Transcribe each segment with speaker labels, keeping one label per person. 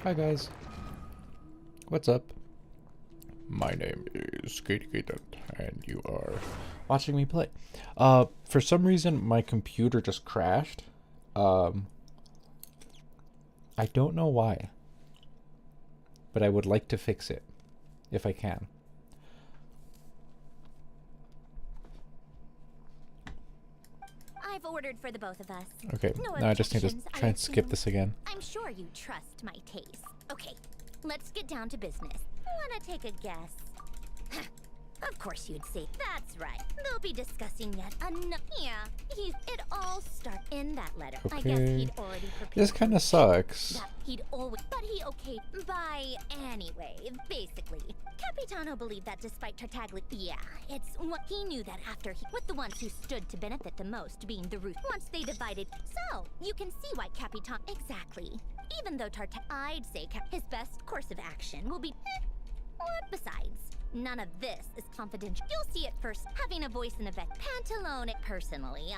Speaker 1: Hi guys. What's up? My name is Katie Gatent, and you are watching me play. For some reason my computer just crashed. I don't know why. But I would like to fix it, if I can.
Speaker 2: I've ordered for the both of us.
Speaker 1: Okay,
Speaker 2: No
Speaker 1: now I just need to
Speaker 2: objections,
Speaker 1: try
Speaker 2: I
Speaker 1: and skip
Speaker 2: assume.
Speaker 1: this again.
Speaker 2: I'm sure you trust my taste. Okay, let's get down to business. Wanna take a guess? Of course you'd say. That's right. They'll be discussing yet another. Yeah, it all starts in that letter. I guess
Speaker 1: Okay.
Speaker 2: he'd already prepared.
Speaker 1: This kind of sucks.
Speaker 2: That he'd always, but he okayed by anyway. Basically, Capitano believed that despite Tartaglia, yeah, it's what he knew that after he, with the ones who stood to benefit the most being the root. Once they divided, so you can see why Capitan exactly. Even though I'd say his best course of action will be. What besides? None of this is confidential. You'll see it first. Having a voice in the vet. Pantalone, personally,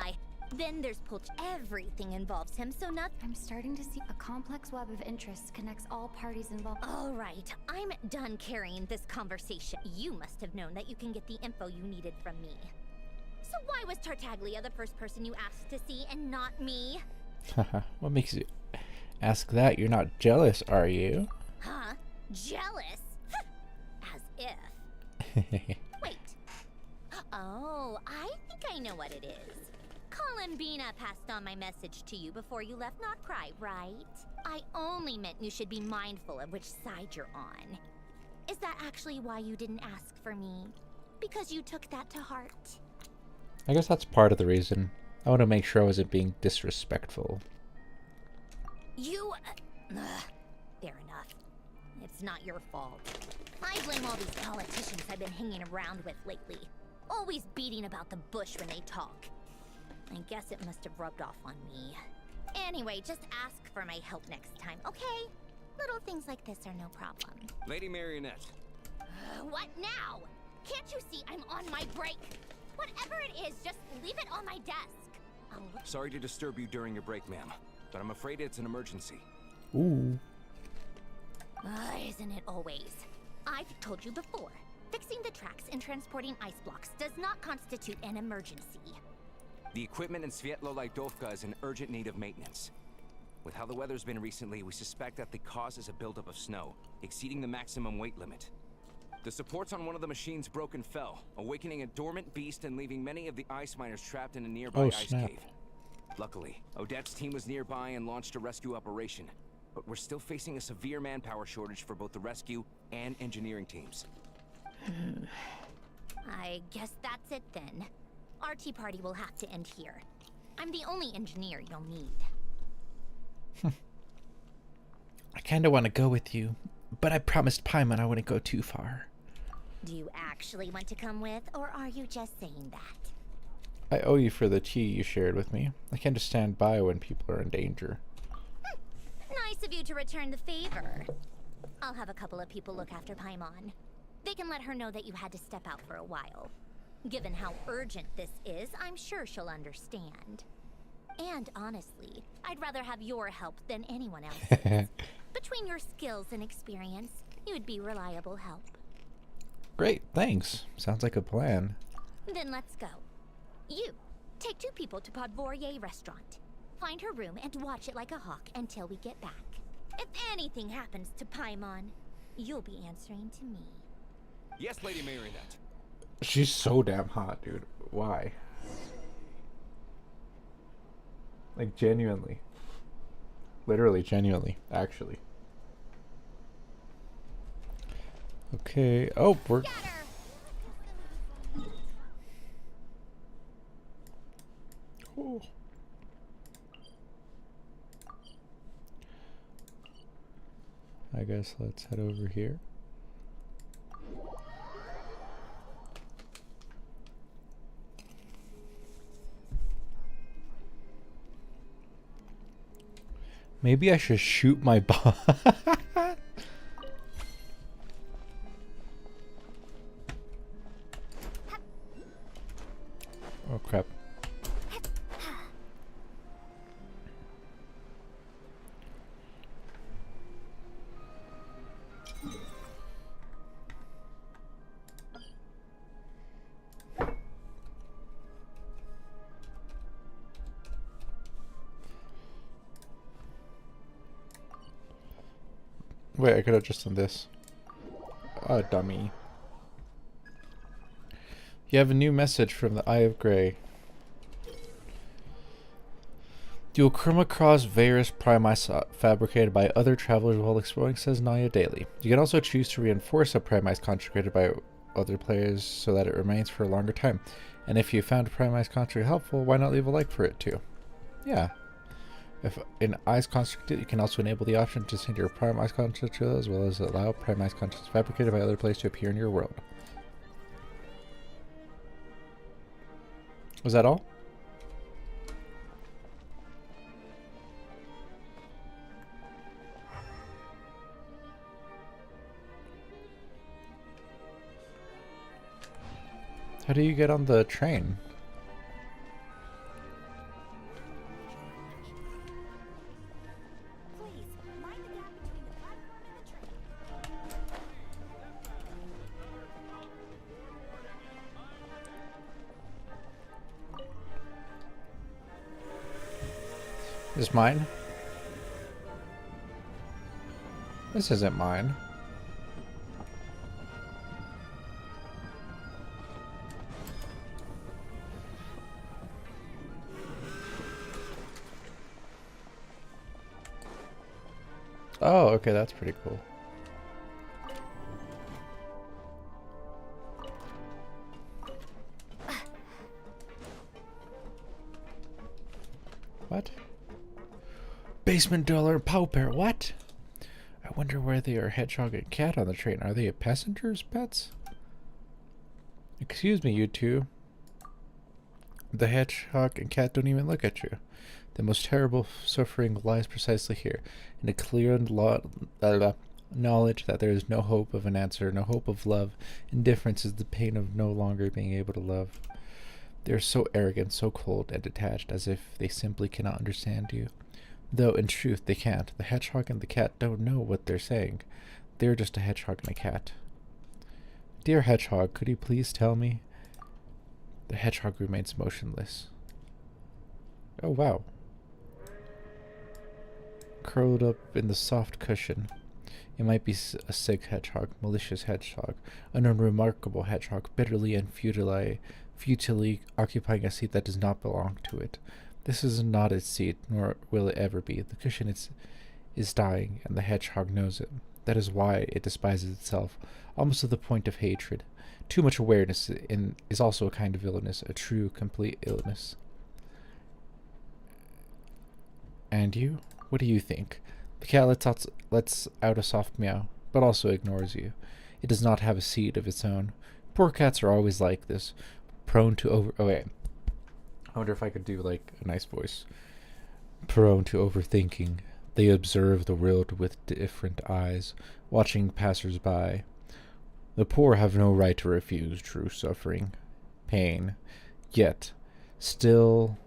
Speaker 2: Then there's Pulch. Everything involves him, so not.
Speaker 3: I'm starting to see a complex web of interests connects all parties involved.
Speaker 2: All right, I'm done carrying this conversation. You must have known that you can get the info you needed from me. So why was Tartaglia the first person you asked to see and not me?
Speaker 1: What makes you ask that? You're not jealous, are you?
Speaker 2: Huh? Jealous? As if. Wait. Oh, I think I know what it is. Columbina passed on my message to you before you left, not cry, right? I only meant you should be mindful of which side you're on. Is that actually why you didn't ask for me? Because you took that to heart?
Speaker 1: I guess that's part of the reason. I want to make sure I wasn't being disrespectful.
Speaker 2: You... fair enough. It's not your fault. I blame all these politicians I've been hanging around with lately. Always beating about the bush when they talk. I guess it must have rubbed off on me. Anyway, just ask for my help next time, okay? Little things like this are no problem.
Speaker 4: Lady Marionette.
Speaker 2: What now? Can't you see I'm on my break? Whatever it is, just leave it on my desk.
Speaker 4: Sorry to disturb you during your break, ma'am, but I'm afraid it's an emergency.
Speaker 1: Ooh.
Speaker 2: Isn't it always? I've told you before. Fixing the tracks and transporting ice blocks does not constitute an emergency.
Speaker 4: The equipment in Svietlo-Lidovka is in urgent need of maintenance. With how the weather's been recently, we suspect that the cause is a buildup of snow, exceeding the maximum weight limit. The supports on one of the machines broke and fell, awakening a dormant beast and leaving many of the ice miners trapped in a nearby ice cave. Luckily, Odette's team was nearby and launched a rescue operation, but we're still facing a severe manpower shortage for both the rescue and engineering teams.
Speaker 2: I guess that's it then. Our tea party will have to end here. I'm the only engineer you'll need.
Speaker 1: I kind of want to go with you, but I promised Paimon I wouldn't go too far.
Speaker 2: Do you actually want to come with, or are you just saying that?
Speaker 1: I owe you for the tea you shared with me. I can't just stand by when people are in danger.
Speaker 2: Nice of you to return the favor. I'll have a couple of people look after Paimon. They can let her know that you had to step out for a while. Given how urgent this is, I'm sure she'll understand. And honestly, I'd rather have your help than anyone else's. Between your skills and experience, you'd be reliable help.
Speaker 1: Great, thanks. Sounds like a plan.
Speaker 2: Then let's go. You, take 2 people to Podvorier restaurant. Find her room and watch it like a hawk until we get back. If anything happens to Paimon, you'll be answering to me.
Speaker 4: Yes, Lady Marionette.
Speaker 1: She's so damn hot, dude. Why? Like, genuinely. Literally, genuinely, actually. Okay. Oh, we're...
Speaker 2: Scatter!
Speaker 1: Oh. I guess let's head over here. Maybe I should shoot my bomb. Oh crap. Wait, I could have just done this. Oh, dummy. You have a new message from the Eye of Grey. You will come across various premise fabricated by other travelers while exploring Snezhnaya daily. You can also choose to reinforce a premise constructed by other players so that it remains for a longer time. And if you found a premise construct helpful, why not leave a like for it too? Yeah. If in Eyes constructed, you can also enable the option to send your premise construct to as well as allow premise constructs fabricated by other players to appear in your world. Was that all? How do you get on the train?
Speaker 2: Please, mind the gap between the platform and the train.
Speaker 1: Is this mine? This isn't mine. Oh, okay, that's pretty cool. What? Basement dweller pauper, what? I wonder where they are hedgehog and cat on the train. Are they passengers' pets? Excuse me, you two. The hedgehog and cat don't even look at you. The most terrible suffering lies precisely here, in a clear knowledge that there is no hope of an answer, no hope of love. Indifference is the pain of no longer being able to love. They are so arrogant, so cold and detached, as if they simply cannot understand you. Though, in truth, they can't. The hedgehog and the cat don't know what they're saying. They're just a hedgehog and a cat. Dear hedgehog, could you please tell me? The hedgehog remains motionless. Oh, wow. Curled up in the soft cushion. It might be a sick hedgehog, malicious hedgehog, an unremarkable hedgehog, bitterly and futilely occupying a seat that does not belong to it. This is not its seat, nor will it ever be. The cushion is dying, and the hedgehog knows it. That is why it despises itself, almost to the point of hatred. Too much awareness is also a kind of illness, a true, complete illness. And you? What do you think? The cat lets out a soft meow, but also ignores you. It does not have a seat of its own. Poor cats are always like this, prone to Oh, wait. I wonder if I could do, like, a nice voice. Prone to overthinking. They observe the world with different eyes, watching passers-by. The poor have no right to refuse true suffering, pain, yet still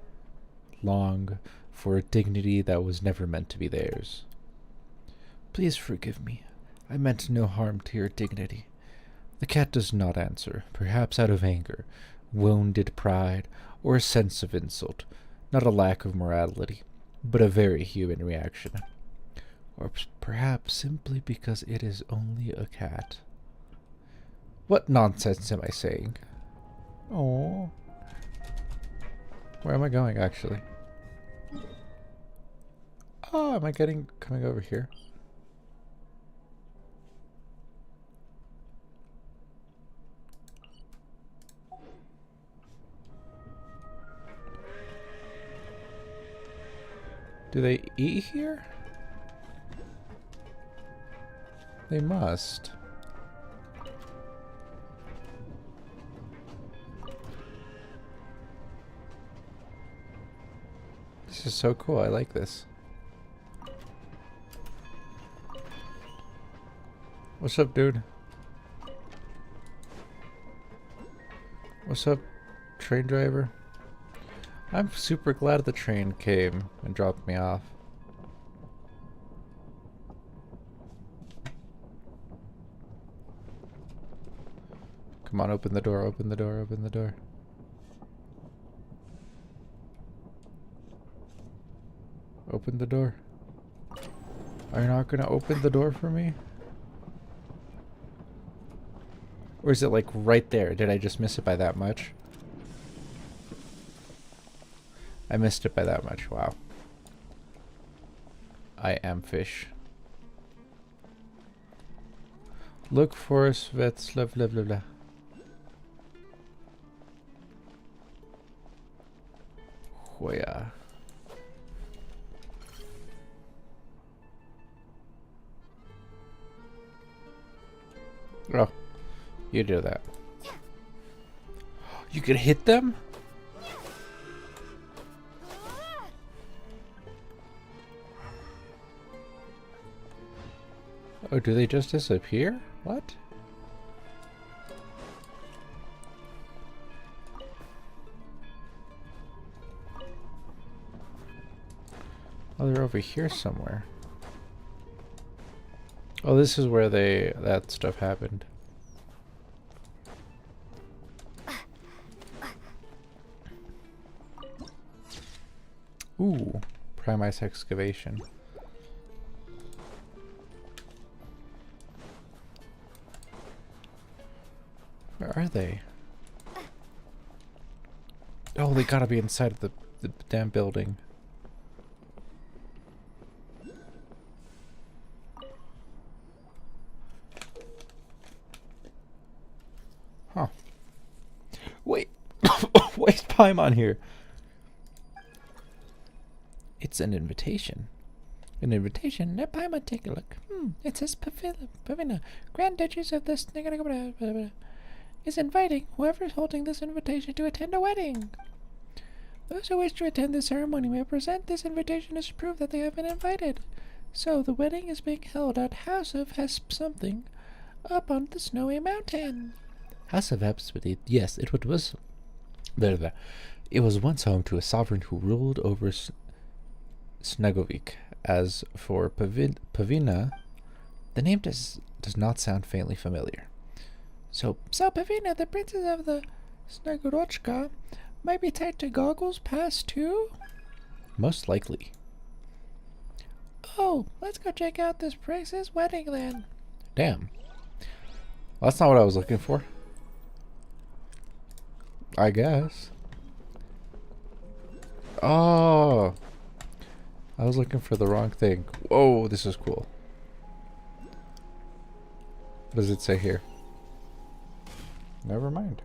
Speaker 1: long for a dignity that was never meant to be theirs. Please forgive me. I meant no harm to your dignity. The cat does not answer, perhaps out of anger, wounded pride, or a sense of insult, not a lack of morality, but a very human reaction. Or perhaps simply because it is only a cat. What nonsense am I saying? Oh, where am I going, actually? Oh, am I coming over here? Do they eat here? They must. This is so cool. I like this. What's up, dude? What's up, train driver? I'm super glad the train came and dropped me off. Come on, open the door, open the door, open the door. Open the door. Are you not gonna open the door for me? Or is it like right there? Did I just miss it by that much? I missed it by that much. Wow. I am fish. Look for Svetslav, blah blah blah. Hoya. Oh, you do that. You could hit them? Oh, do they just disappear? What? Oh, they're over here somewhere. Oh, this is where that stuff happened. Ooh, Primus excavation. Where are they? Oh, they gotta be inside of the damn building. Huh. Wait. Why is Paimon here? It's an invitation. An invitation? Let Paimon take a look. It says Pavina, Grand Duchess of the Snezhnaya is inviting whoever is holding this invitation to attend a wedding. Those who wish to attend the ceremony may present this invitation as proof that they have been invited. So, the wedding is being held at House of something up on the snowy mountain. House of Hespedy, yes, it was... It was once home to a sovereign who ruled over Snegovik. As for Pavina, the name does not sound faintly familiar. So Pavina, the princess of the Snegorochka, might be tied to Goggles Pass too? Most likely. Oh, let's go check out this princess wedding then. Damn. Well, that's not what I was looking for. I guess. Oh. I was looking for the wrong thing. Whoa, this is cool. What does it say here? Never mind.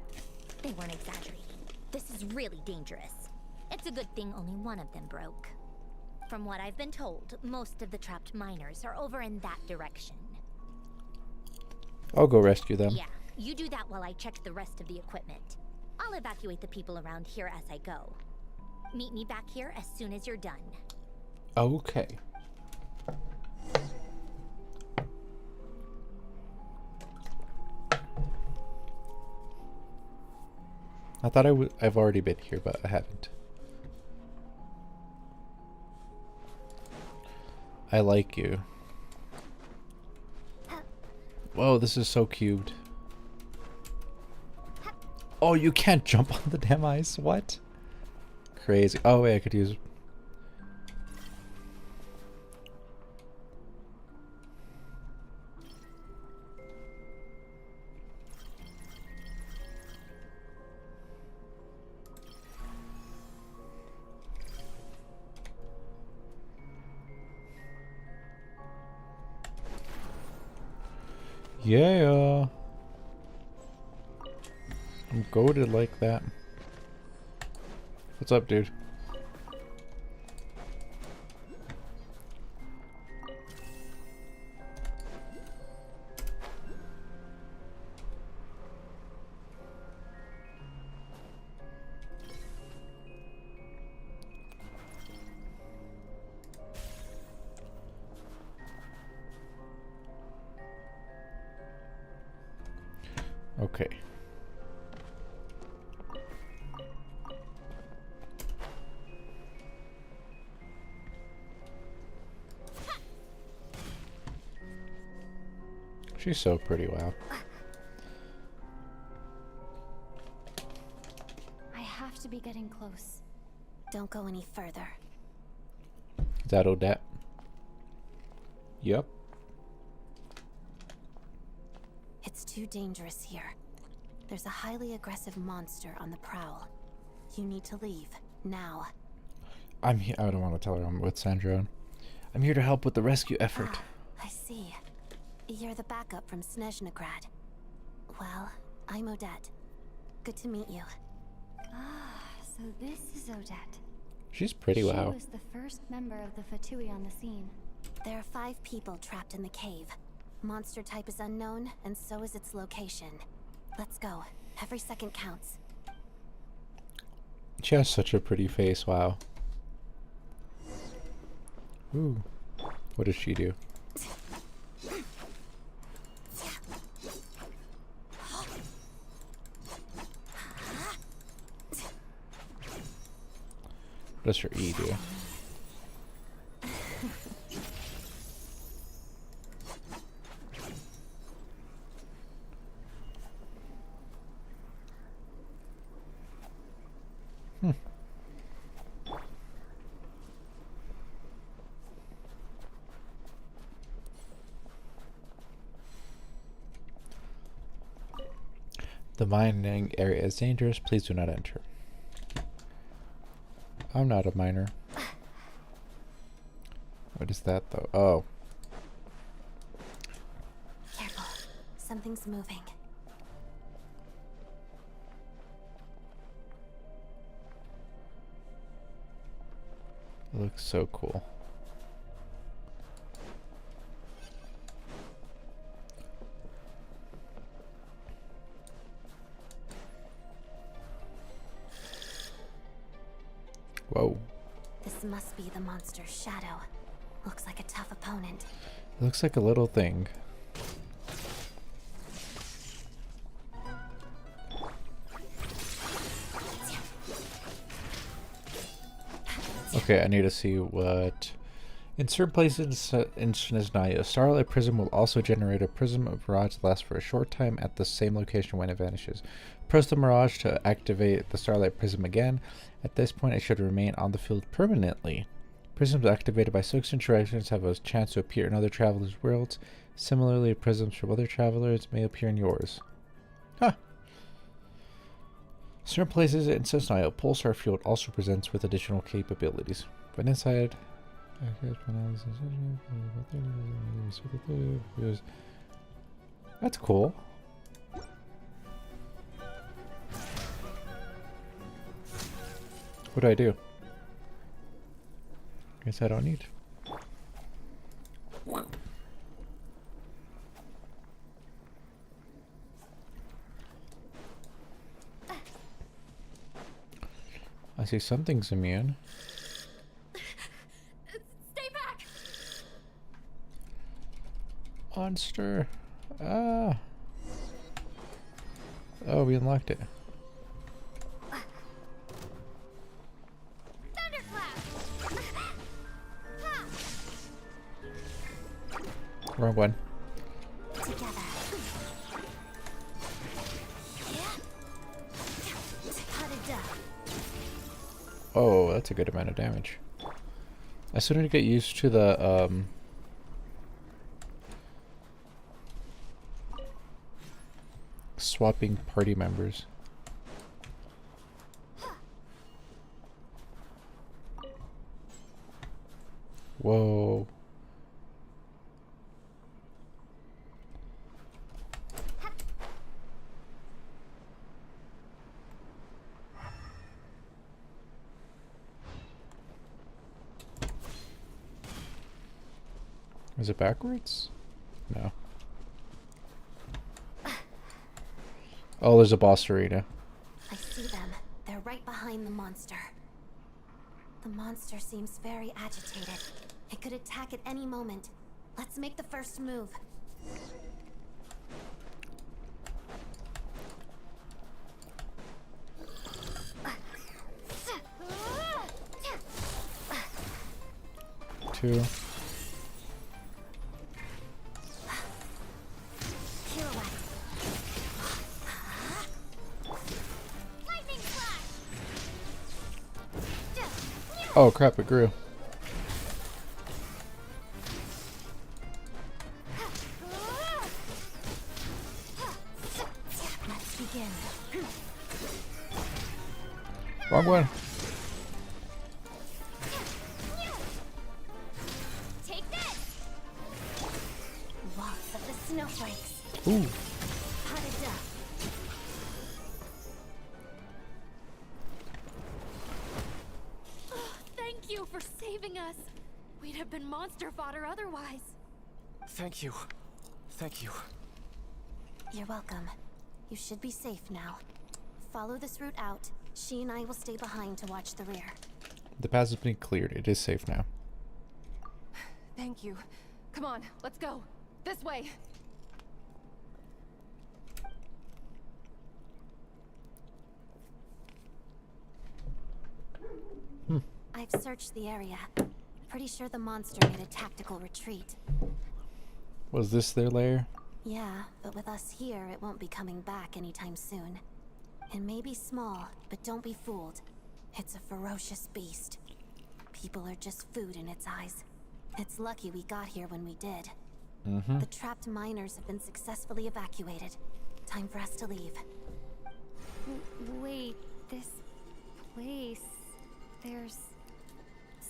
Speaker 2: They weren't exaggerating. This is really dangerous. It's a good thing only one of them broke. From what I've been told, most of the trapped miners are over in that direction.
Speaker 1: I'll go rescue them.
Speaker 2: Yeah, you do that while I check the rest of the equipment. I'll evacuate the people around here as I go. Meet me back here as soon as you're done.
Speaker 1: Okay. I thought I've already been here, but I haven't. I like you. Whoa, this is so cubed. Oh, you can't jump on the damn ice? What? Crazy. Oh, wait, I could use... Yeah. I'm goated like that. What's up, dude? Okay. She's so pretty, wow.
Speaker 3: I have to be getting close. Don't go any further.
Speaker 1: Is that Odette? Yep.
Speaker 5: It's too dangerous here. There's a highly aggressive monster on the prowl. You need to leave, now.
Speaker 1: I don't want to tell her I'm with Sandra. I'm here to help with the rescue effort.
Speaker 5: I see. You're the backup from Snezhnaya. Well, I'm Odette. Good to meet you.
Speaker 3: Ah, so this is Odette.
Speaker 1: She's pretty,
Speaker 3: She
Speaker 1: wow.
Speaker 3: was the first member of the Fatui on the scene.
Speaker 5: There are 5 people trapped in the cave. Monster type is unknown, and so is its location. Let's go. Every second counts.
Speaker 1: She has such a pretty face, wow. Ooh. What does she do? What does her E do? The mining area is dangerous. Please do not enter. I'm not a miner. What is that, though? Oh.
Speaker 5: Careful. Something's moving.
Speaker 1: It looks so cool. Whoa.
Speaker 5: This must be the monster's shadow. Looks like a tough opponent.
Speaker 1: It looks like a little thing. Okay, I need to see what... In certain places in Snezhnaya, a starlight prism will also generate a prism of mirage that lasts for a short time at the same location when it vanishes. Press the mirage to activate the starlight prism again. At this point, it should remain on the field permanently. Prisms activated by 6 interactions have a chance to appear in other travelers' worlds. Similarly, prisms from other travelers may appear in yours. Huh. Certain places in Snezhnaya, Pulsar Field also presents with additional capabilities. But inside... That's cool. What do I do? Guess I don't need. I see something's immune.
Speaker 2: Stay back!
Speaker 1: Monster. Ah. Oh, we unlocked it. Wrong one.
Speaker 5: Together.
Speaker 1: Oh, that's a good amount of damage. I still need to get used to the swapping party members. Whoa. Is it backwards? No. Oh, there's a boss arena.
Speaker 5: I see them. They're right behind the monster. The monster seems very agitated. It could attack at any moment. Let's make the first move.
Speaker 1: Two. Oh crap, it grew.
Speaker 2: begin.
Speaker 1: Wrong one.
Speaker 2: Take this!
Speaker 5: Lots of the snowflakes.
Speaker 1: Ooh.
Speaker 5: Potted up.
Speaker 3: Thank you for saving us. We'd have been monster fodder otherwise.
Speaker 6: Thank you. Thank you.
Speaker 5: You're welcome. You should be safe now. Follow this route out. She and I will stay behind to watch the rear.
Speaker 1: The path has been cleared. It is safe now.
Speaker 3: Thank you. Come on, let's go. This way.
Speaker 5: I've searched the area. Pretty sure the monster made a tactical retreat.
Speaker 1: Was this their lair?
Speaker 5: Yeah, but with us here, it won't be coming back anytime soon. It may be small, but don't be fooled. It's a ferocious beast. People are just food in its eyes. It's lucky we got here when we did. The trapped miners have been successfully evacuated. Time for us to leave.
Speaker 3: Wait, this place... There's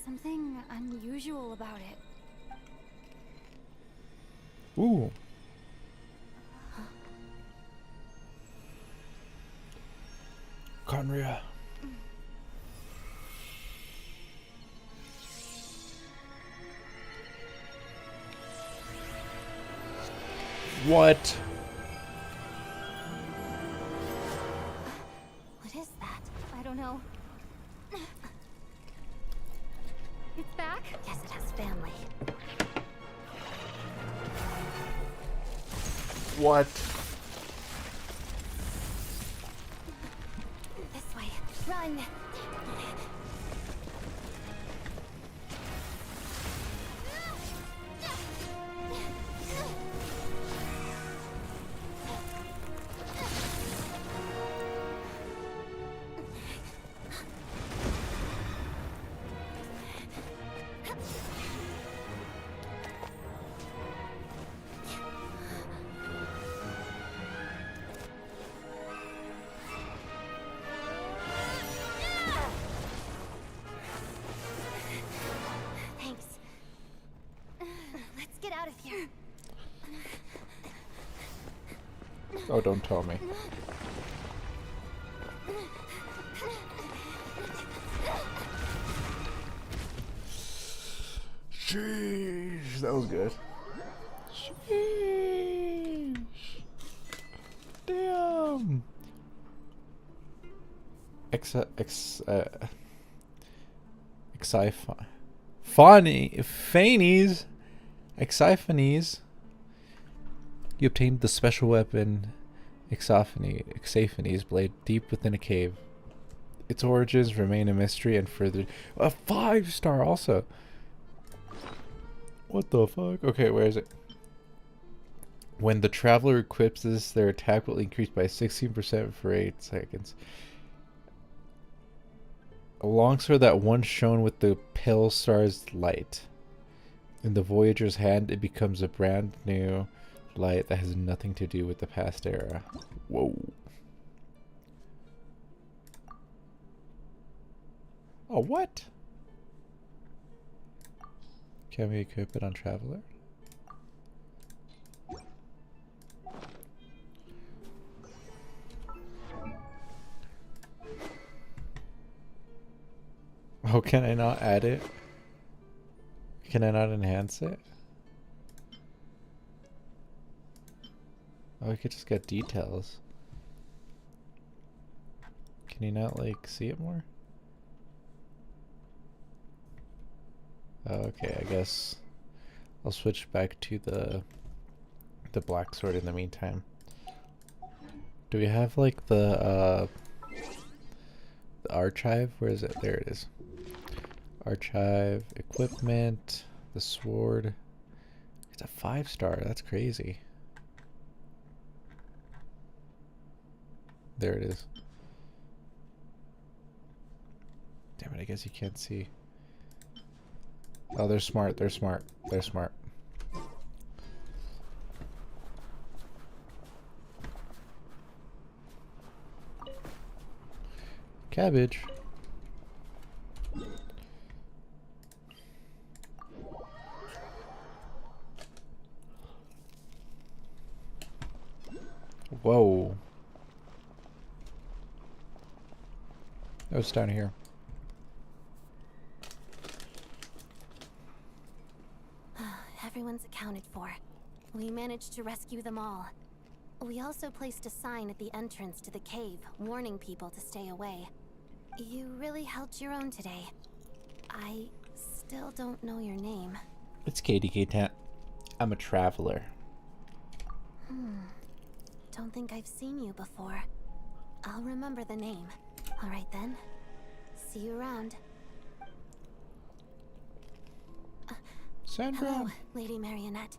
Speaker 3: something unusual about it.
Speaker 1: Ooh. Conria. What?
Speaker 5: What is that?
Speaker 3: I don't know. It's back?
Speaker 5: Guess it has family.
Speaker 1: What?
Speaker 5: This way. Run! Thanks. Let's get out of here.
Speaker 1: Oh, don't tell me. Sheesh, that was good. Sheesh. Damn. Phanies. Exiphanes. You obtained the special weapon Exiphanes blade deep within a cave. Its origins remain a mystery and further... A 5-star also! What the fuck? Okay, where is it? When the traveler equips this, their attack will increase by 16% for 8 seconds. Alongside that one shown with the pale star's light. In the Voyager's hand, it becomes a brand new light that has nothing to do with the past era. Whoa. Oh, what? Can we equip it on Traveler? Oh, can I not add it? Can I not enhance it? Oh, I could just get details. Can you not, like, see it more? Okay, I guess I'll switch back to the black sword in the meantime. Do we have, like, the archive? Where is it? There it is. Archive, equipment, the sword. It's a 5-star. That's crazy. There it is. Damn it, I guess you can't see. Oh, they're smart. They're smart. They're smart. Cabbage. Whoa. Oh, it's down here.
Speaker 5: Everyone's accounted for. We managed to rescue them all. We also placed a sign at the entrance to the cave, warning people to stay away. You really held your own today. I still don't know your name.
Speaker 1: It's Katie K-Tat. I'm a traveler.
Speaker 5: Don't think I've seen you before. I'll remember the name. All right then. See you around.
Speaker 1: Sandra.
Speaker 5: Hello, Lady Marionette.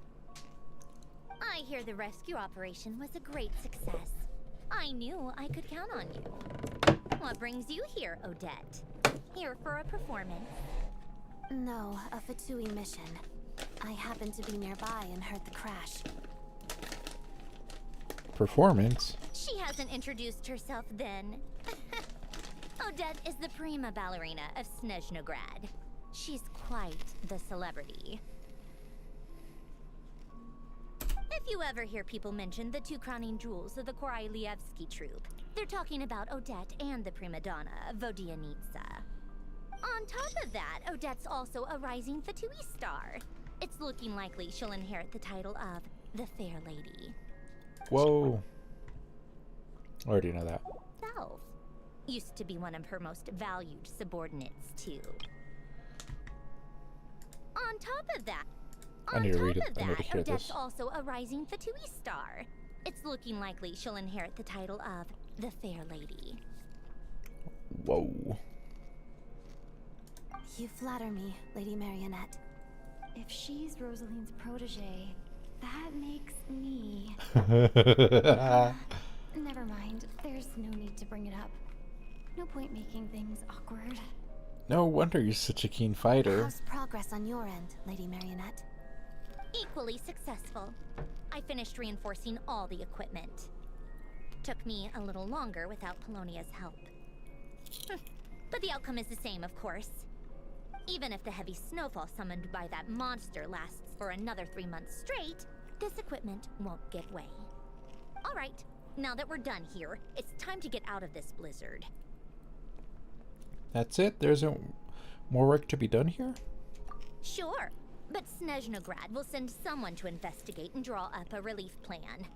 Speaker 2: I hear the rescue operation was a great success. I knew I could count on you. What brings you here, Odette? Here for a performance?
Speaker 5: No, a Fatui mission. I happened to be nearby and heard the crash.
Speaker 1: Performance?
Speaker 2: She hasn't introduced herself then. Odette is the prima ballerina of Snezhnaya. She's quite the celebrity. If you ever hear people mention the two crowning jewels of the Korolievsky troupe, they're talking about Odette and the prima donna, Vodianitsa. On top of that, Odette's also a rising Fatui star. It's looking likely she'll inherit the title of the Fair Lady.
Speaker 1: Whoa. I already know that.
Speaker 2: Self used to be one of her most valued subordinates, too. On top of that,
Speaker 1: I need to read it. I need to hear
Speaker 2: Odette's
Speaker 1: this.
Speaker 2: also a rising Fatui star. It's looking likely she'll inherit the title of the Fair Lady.
Speaker 1: Whoa.
Speaker 5: You flatter me, Lady Marionette.
Speaker 7: If she's Rosaline's protege, that makes me... Never mind. There's no need to bring it up. No point making things awkward.
Speaker 1: No wonder you're such a keen fighter.
Speaker 5: How's progress on your end, Lady Marionette?
Speaker 2: Equally successful. I finished reinforcing all the equipment. Took me a little longer without Polonia's help. But the outcome is the same, of course. Even if the heavy snowfall summoned by that monster lasts for another 3 months straight, this equipment won't give way. All right, now that we're done here, it's time to get out of this blizzard.
Speaker 1: That's it? There isn't more work to be done here?
Speaker 2: Sure, but Snezhnaya will send someone to investigate and draw up a relief plan.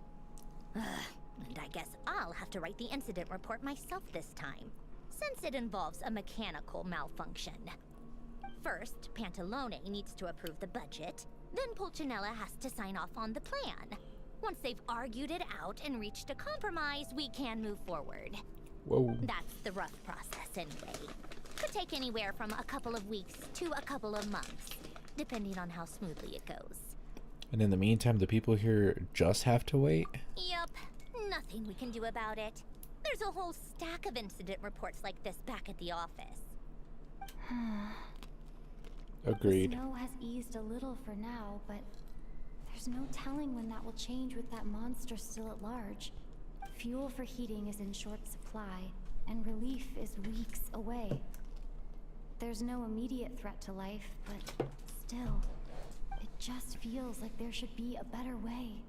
Speaker 2: And I guess I'll have to write the incident report myself this time, since it involves a mechanical malfunction. First, Pantalone needs to approve the budget, then Pulcinella has to sign off on the plan. Once they've argued it out and reached a compromise, we can move forward.
Speaker 1: Whoa.
Speaker 2: That's the rough process anyway. Could take anywhere from a couple of weeks to a couple of months, depending on how smoothly it goes.
Speaker 1: And in the meantime, the people here just have to wait?
Speaker 2: Yup, nothing we can do about it. There's a whole stack of incident reports like this back at the office.
Speaker 1: Agreed.
Speaker 7: The snow has eased a little for now, but there's no telling when that will change with that monster still at large. Fuel for heating is in short supply, and relief is weeks away. There's no immediate threat to life, but still, it just feels like there should be a better way.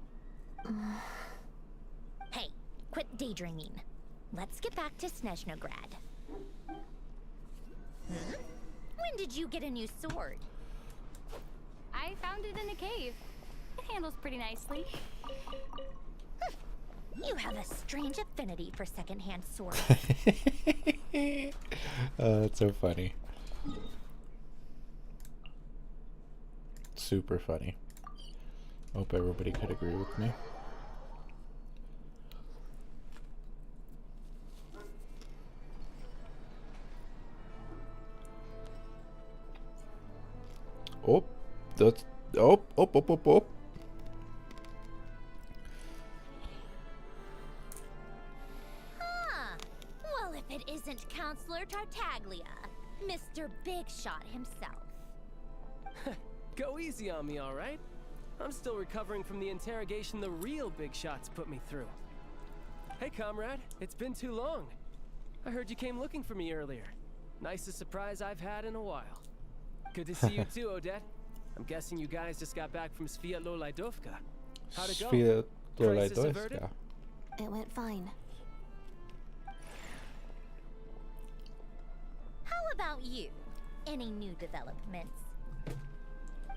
Speaker 2: Hey, quit daydreaming. Let's get back to Snezhnaya. When did you get a new sword?
Speaker 7: I found it in a cave. It handles pretty nicely.
Speaker 2: You have a strange affinity for secondhand swords.
Speaker 1: That's so funny. Super funny. Hope everybody could agree with me. Oh, that's oh.
Speaker 2: Well, if it isn't Counselor Tartaglia, Mr. Big Shot himself.
Speaker 8: Go easy on me, all right? I'm still recovering from the interrogation the real big shots put me through. Hey, comrade, it's been too long. I heard you came looking for me earlier. Nicest surprise I've had in a while. Good to see you too, Odette. I'm guessing you guys just got back from Svietlolaidovka. How'd it go? Crisis averted?
Speaker 5: It went fine.
Speaker 2: How about you? Any new developments?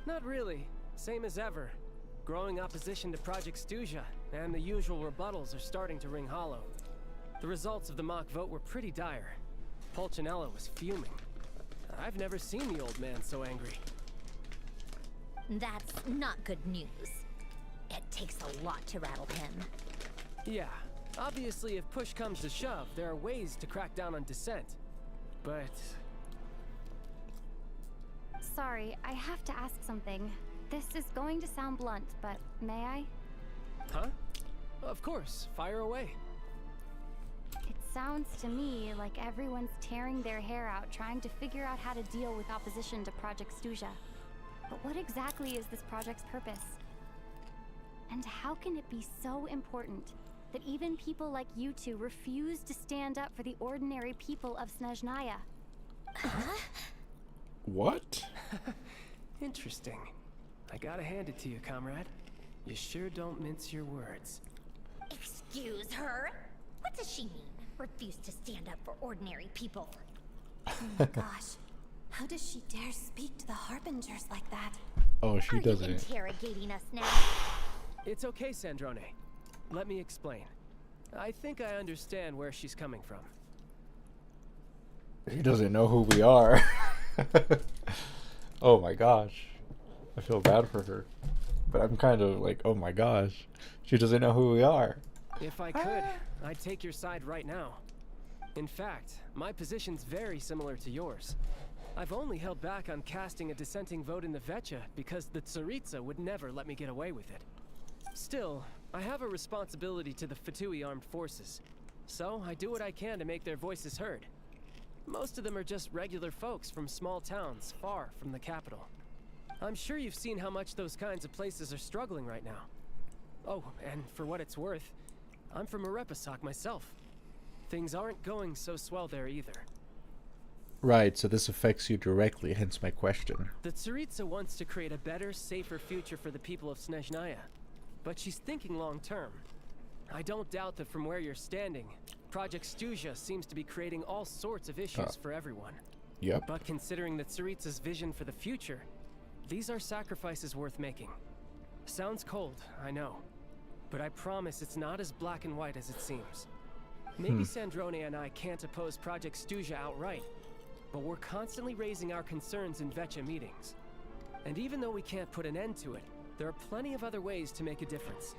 Speaker 8: Not really. Same as ever. Growing opposition to Project Snezhnaya, and the usual rebuttals are starting to ring hollow. The results of the mock vote were pretty dire. Pulcinella was fuming. I've never seen the old man so angry.
Speaker 2: That's not good news. It takes a lot to rattle him.
Speaker 8: Yeah, obviously if push comes to shove, there are ways to crack down on dissent. But...
Speaker 7: Sorry, I have to ask something. This is going to sound blunt, but may I?
Speaker 8: Huh? Of course, fire away.
Speaker 7: It sounds to me like everyone's tearing their hair out trying to figure out how to deal with opposition to Project Snezhnaya. But what exactly is this project's purpose? And how can it be so important that even people like you two refuse to stand up for the ordinary people of Snezhnaya?
Speaker 1: What?
Speaker 8: Interesting. I gotta hand it to you, comrade. You sure don't mince your words.
Speaker 2: Excuse her? What does she mean? Refuse to stand up for ordinary people?
Speaker 5: Oh my gosh. How does she dare speak to the Harbingers like that?
Speaker 1: Oh, she
Speaker 2: Are
Speaker 1: doesn't.
Speaker 2: you interrogating us now?
Speaker 8: It's okay, Sandrone. Let me explain. I think I understand where she's coming from.
Speaker 1: She doesn't know who we are. Oh my gosh. I feel bad for her. But I'm kind of like, oh my gosh. She doesn't know who we are.
Speaker 8: If I could, I'd take your side right now. In fact, my position's very similar to yours. I've only held back on casting a dissenting vote in the Vecha because the Tsaritsa would never let me get away with it. Still, I have a responsibility to the Fatui armed forces, so I do what I can to make their voices heard. Most of them are just regular folks from small towns far from the capital. I'm sure you've seen how much those kinds of places are struggling right now. Oh, and for what it's worth, I'm from Arepasak myself. Things aren't going so swell there either.
Speaker 1: Right, so this affects you directly, hence my question.
Speaker 8: The Tsaritsa wants to create a better, safer future for the people of Snezhnaya, but she's thinking long term. I don't doubt that from where you're standing, Project Snezhnaya seems to be creating all sorts of issues for everyone.
Speaker 1: Yep.
Speaker 8: But considering the Tsaritsa's vision for the future, these are sacrifices worth making. Sounds cold, I know, but I promise it's not as black and white as it seems. Maybe Sandrone and I can't oppose Project Snezhnaya outright, but we're constantly raising our concerns in Vecha meetings. And even though we can't put an end to it, there are plenty of other ways to make a difference.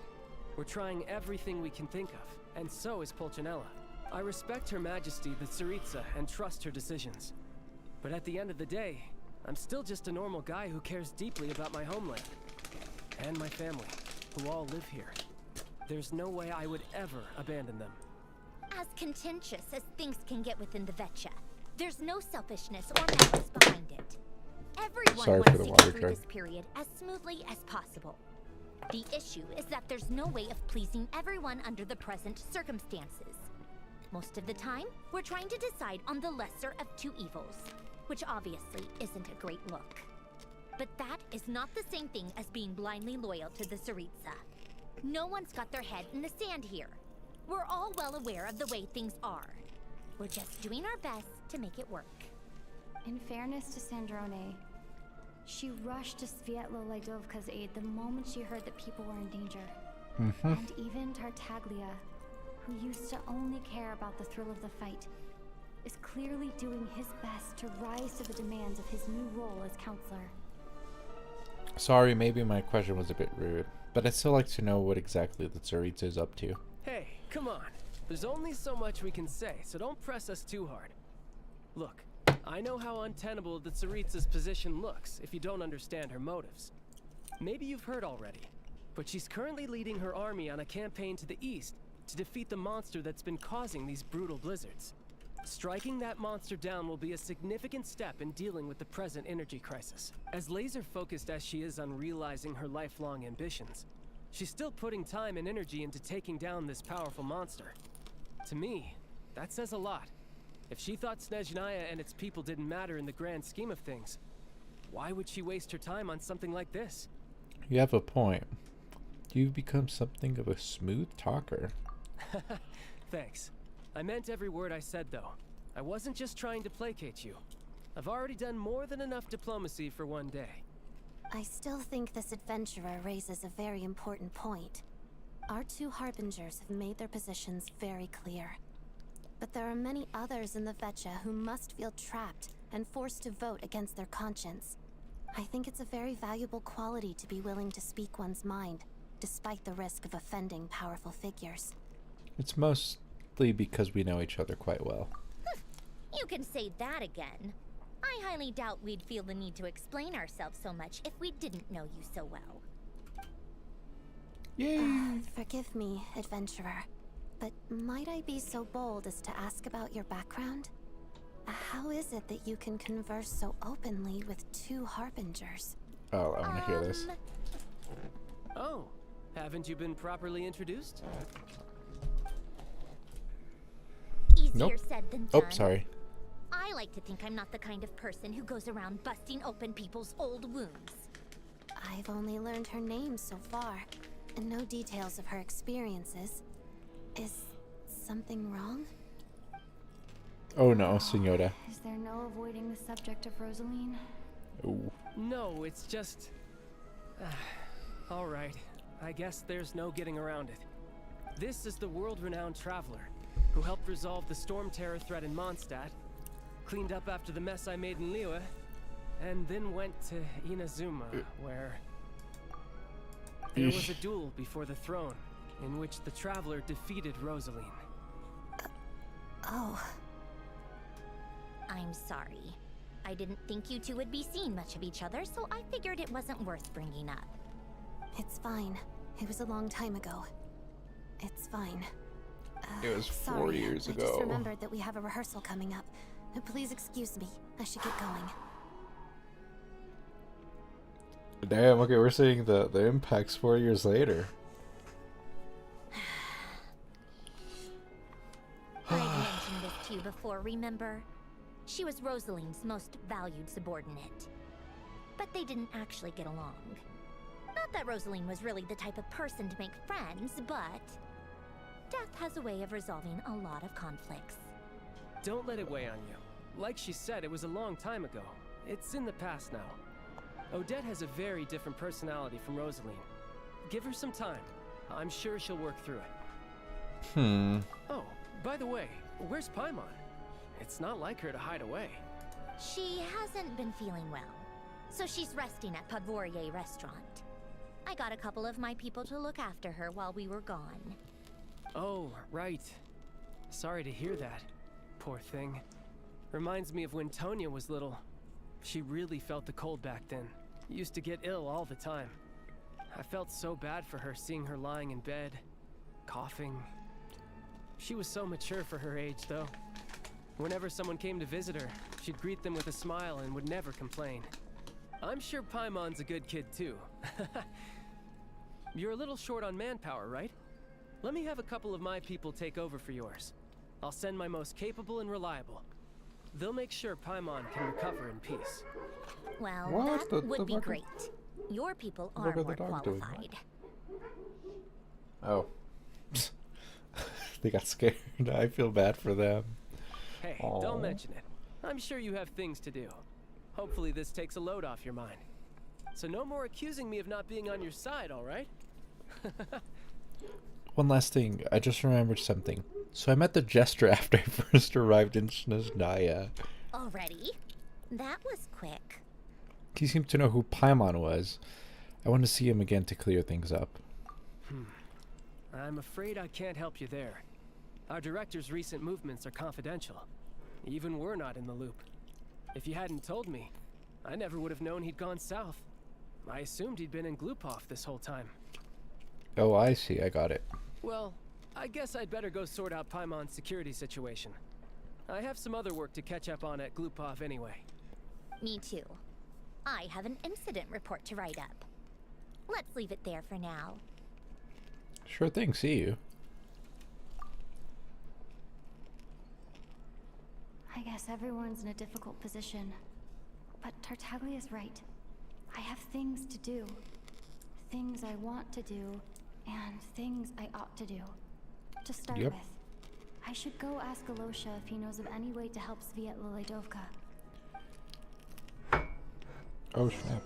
Speaker 8: We're trying everything we can think of, and so is Pulcinella. I respect Her Majesty the Tsaritsa and trust her decisions. But at the end of the day, I'm still just a normal guy who cares deeply about my homeland. And my family, who all live here. There's no way I would ever abandon them.
Speaker 2: As contentious as things can get within the Vecha, there's no selfishness or malice behind it. Everyone
Speaker 1: Sorry
Speaker 2: wants
Speaker 1: for the
Speaker 2: to
Speaker 1: water
Speaker 2: get through
Speaker 1: jug.
Speaker 2: this period as smoothly as possible. The issue is that there's no way of pleasing everyone under the present circumstances. Most of the time, we're trying to decide on the lesser of two evils, which obviously isn't a great look. But that is not the same thing as being blindly loyal to the Tsaritsa. No one's got their head in the sand here. We're all well aware of the way things are. We're just doing our best to make it work.
Speaker 7: In fairness to Sandrone, she rushed to Svietlolaidovka's aid the moment she heard that people were in danger. And even Tartaglia, who used to only care about the thrill of the fight, is clearly doing his best to rise to the demands of his new role as counselor.
Speaker 1: Sorry, maybe my question was a bit rude, but I'd still like to know what exactly the Tsaritsa is up to.
Speaker 8: Hey, come on. There's only so much we can say, so don't press us too hard. Look, I know how untenable the Tsaritsa's position looks if you don't understand her motives. Maybe you've heard already, but she's currently leading her army on a campaign to the east to defeat the monster that's been causing these brutal blizzards. Striking that monster down will be a significant step in dealing with the present energy crisis. As laser-focused as she is on realizing her lifelong ambitions, she's still putting time and energy into taking down this powerful monster. To me, that says a lot. If she thought Snezhnaya and its people didn't matter in the grand scheme of things, why would she waste her time on something like this?
Speaker 1: You have a point. You've become something of a smooth talker.
Speaker 8: Thanks. I meant every word I said, though. I wasn't just trying to placate you. I've already done more than enough diplomacy for one day.
Speaker 5: I still think this adventurer raises a very important point. Our two harbingers have made their positions very clear. But there are many others in the Vecha who must feel trapped and forced to vote against their conscience. I think it's a very valuable quality to be willing to speak one's mind, despite the risk of offending powerful figures.
Speaker 1: It's mostly because we know each other quite well.
Speaker 2: You can say that again. I highly doubt we'd feel the need to explain ourselves so much if we didn't know you so well.
Speaker 1: Yay!
Speaker 5: Forgive me, adventurer, but might I be so bold as to ask about your background? How is it that you can converse so openly with two harbingers?
Speaker 1: Oh, I want to hear this.
Speaker 8: Oh, haven't you been properly introduced?
Speaker 2: Easier
Speaker 1: Nope.
Speaker 2: said than done.
Speaker 1: Oh, sorry.
Speaker 2: I like to think I'm not the kind of person who goes around busting open people's old wounds.
Speaker 5: I've only learned her name so far, and no details of her experiences. Is something wrong?
Speaker 1: Oh no, Senora.
Speaker 7: Is there no avoiding the subject of Rosaline?
Speaker 1: Ooh.
Speaker 8: No, it's just... Alright, I guess there's no getting around it. This is the world-renowned traveler, who helped resolve the storm terror threat in Mondstadt, cleaned up after the mess I made in Liyue, and then went to Inazuma, where... there was a duel before the throne, in which the traveler defeated Rosaline.
Speaker 5: Oh.
Speaker 2: I'm sorry. I didn't think you two would be seeing much of each other, so I figured it wasn't worth bringing up.
Speaker 5: It's fine. It was a long time ago. It's fine.
Speaker 1: It was 4
Speaker 5: sorry,
Speaker 1: years
Speaker 5: I
Speaker 1: ago.
Speaker 5: just remembered that we have a rehearsal coming up. Please excuse me. I should get going.
Speaker 1: Damn, okay, we're seeing the impacts 4 years later.
Speaker 2: I've mentioned this to you before, remember? She was Rosaline's most valued subordinate. But they didn't actually get along. Not that Rosaline was really the type of person to make friends, but... death has a way of resolving a lot of conflicts.
Speaker 8: Don't let it weigh on you. Like she said, it was a long time ago. It's in the past now. Odette has a very different personality from Rosaline. Give her some time. I'm sure she'll work through it. Oh, by the way, where's Paimon? It's not like her to hide away.
Speaker 2: She hasn't been feeling well, so she's resting at Podvorier restaurant. I got a couple of my people to look after her while we were gone.
Speaker 8: Oh, right. Sorry to hear that. Poor thing. Reminds me of when Tonya was little. She really felt the cold back then. Used to get ill all the time. I felt so bad for her seeing her lying in bed, coughing. She was so mature for her age, though. Whenever someone came to visit her, she'd greet them with a smile and would never complain. I'm sure Paimon's a good kid, too. You're a little short on manpower, right? Let me have a couple of my people take over for yours. I'll send my most capable and reliable. They'll make sure Paimon can recover in peace.
Speaker 2: Well,
Speaker 1: What?
Speaker 2: that would
Speaker 1: The
Speaker 2: be
Speaker 1: fuck?
Speaker 2: great. Your people
Speaker 1: What
Speaker 2: are
Speaker 1: are the
Speaker 2: more
Speaker 1: dogs doing?
Speaker 2: qualified.
Speaker 1: Oh. They got scared. I feel bad for them.
Speaker 8: Hey,
Speaker 1: Aw.
Speaker 8: don't mention it. I'm sure you have things to do. Hopefully this takes a load off your mind. So no more accusing me of not being on your side, all right?
Speaker 1: One last thing. I just remembered something. So I met the Jester after I first arrived in Snezhnaya.
Speaker 2: Already? That was quick.
Speaker 1: He seemed to know who Paimon was. I want to see him again to clear things up.
Speaker 8: I'm afraid I can't help you there. Our director's recent movements are confidential. Even we're not in the loop. If you hadn't told me, I never would have known he'd gone south. I assumed he'd been in Glupov this whole time.
Speaker 1: Oh, I see. I got it.
Speaker 8: Well, I guess I'd better go sort out Paimon's security situation. I have some other work to catch up on at Glupov anyway.
Speaker 2: Me too. I have an incident report to write up. Let's leave it there for now.
Speaker 1: Sure thing. See you.
Speaker 7: I guess everyone's in a difficult position. But Tartaglia's right. I have things to do. Things I want to do, and things I ought to do. To start
Speaker 1: Yep.
Speaker 7: with, I should go ask Alosha if he knows of any way to help Svietla Ledovka.
Speaker 1: Oh snap.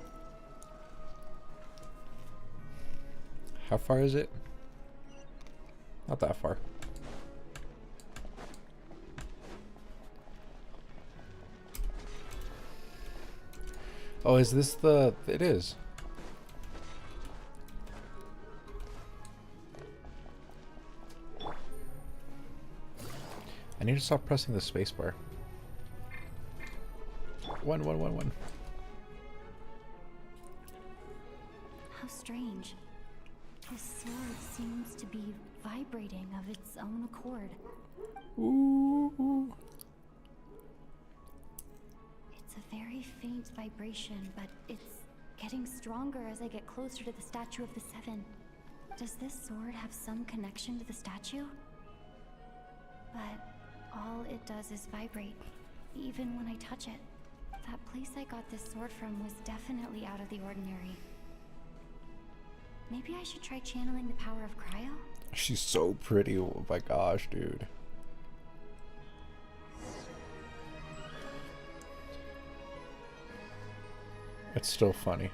Speaker 1: How far is it? Not that far. Oh, is this the... It is. I need to stop pressing the spacebar. One.
Speaker 7: How strange. This sword seems to be vibrating of its own accord.
Speaker 1: Ooh.
Speaker 7: It's a very faint vibration, but it's getting stronger as I get closer to the statue of the Seven. Does this sword have some connection to the statue? But all it does is vibrate, even when I touch it. That place I got this sword from was definitely out of the ordinary. Maybe I should try channeling the power of cryo?
Speaker 1: She's so pretty. Oh my gosh, dude. It's still funny.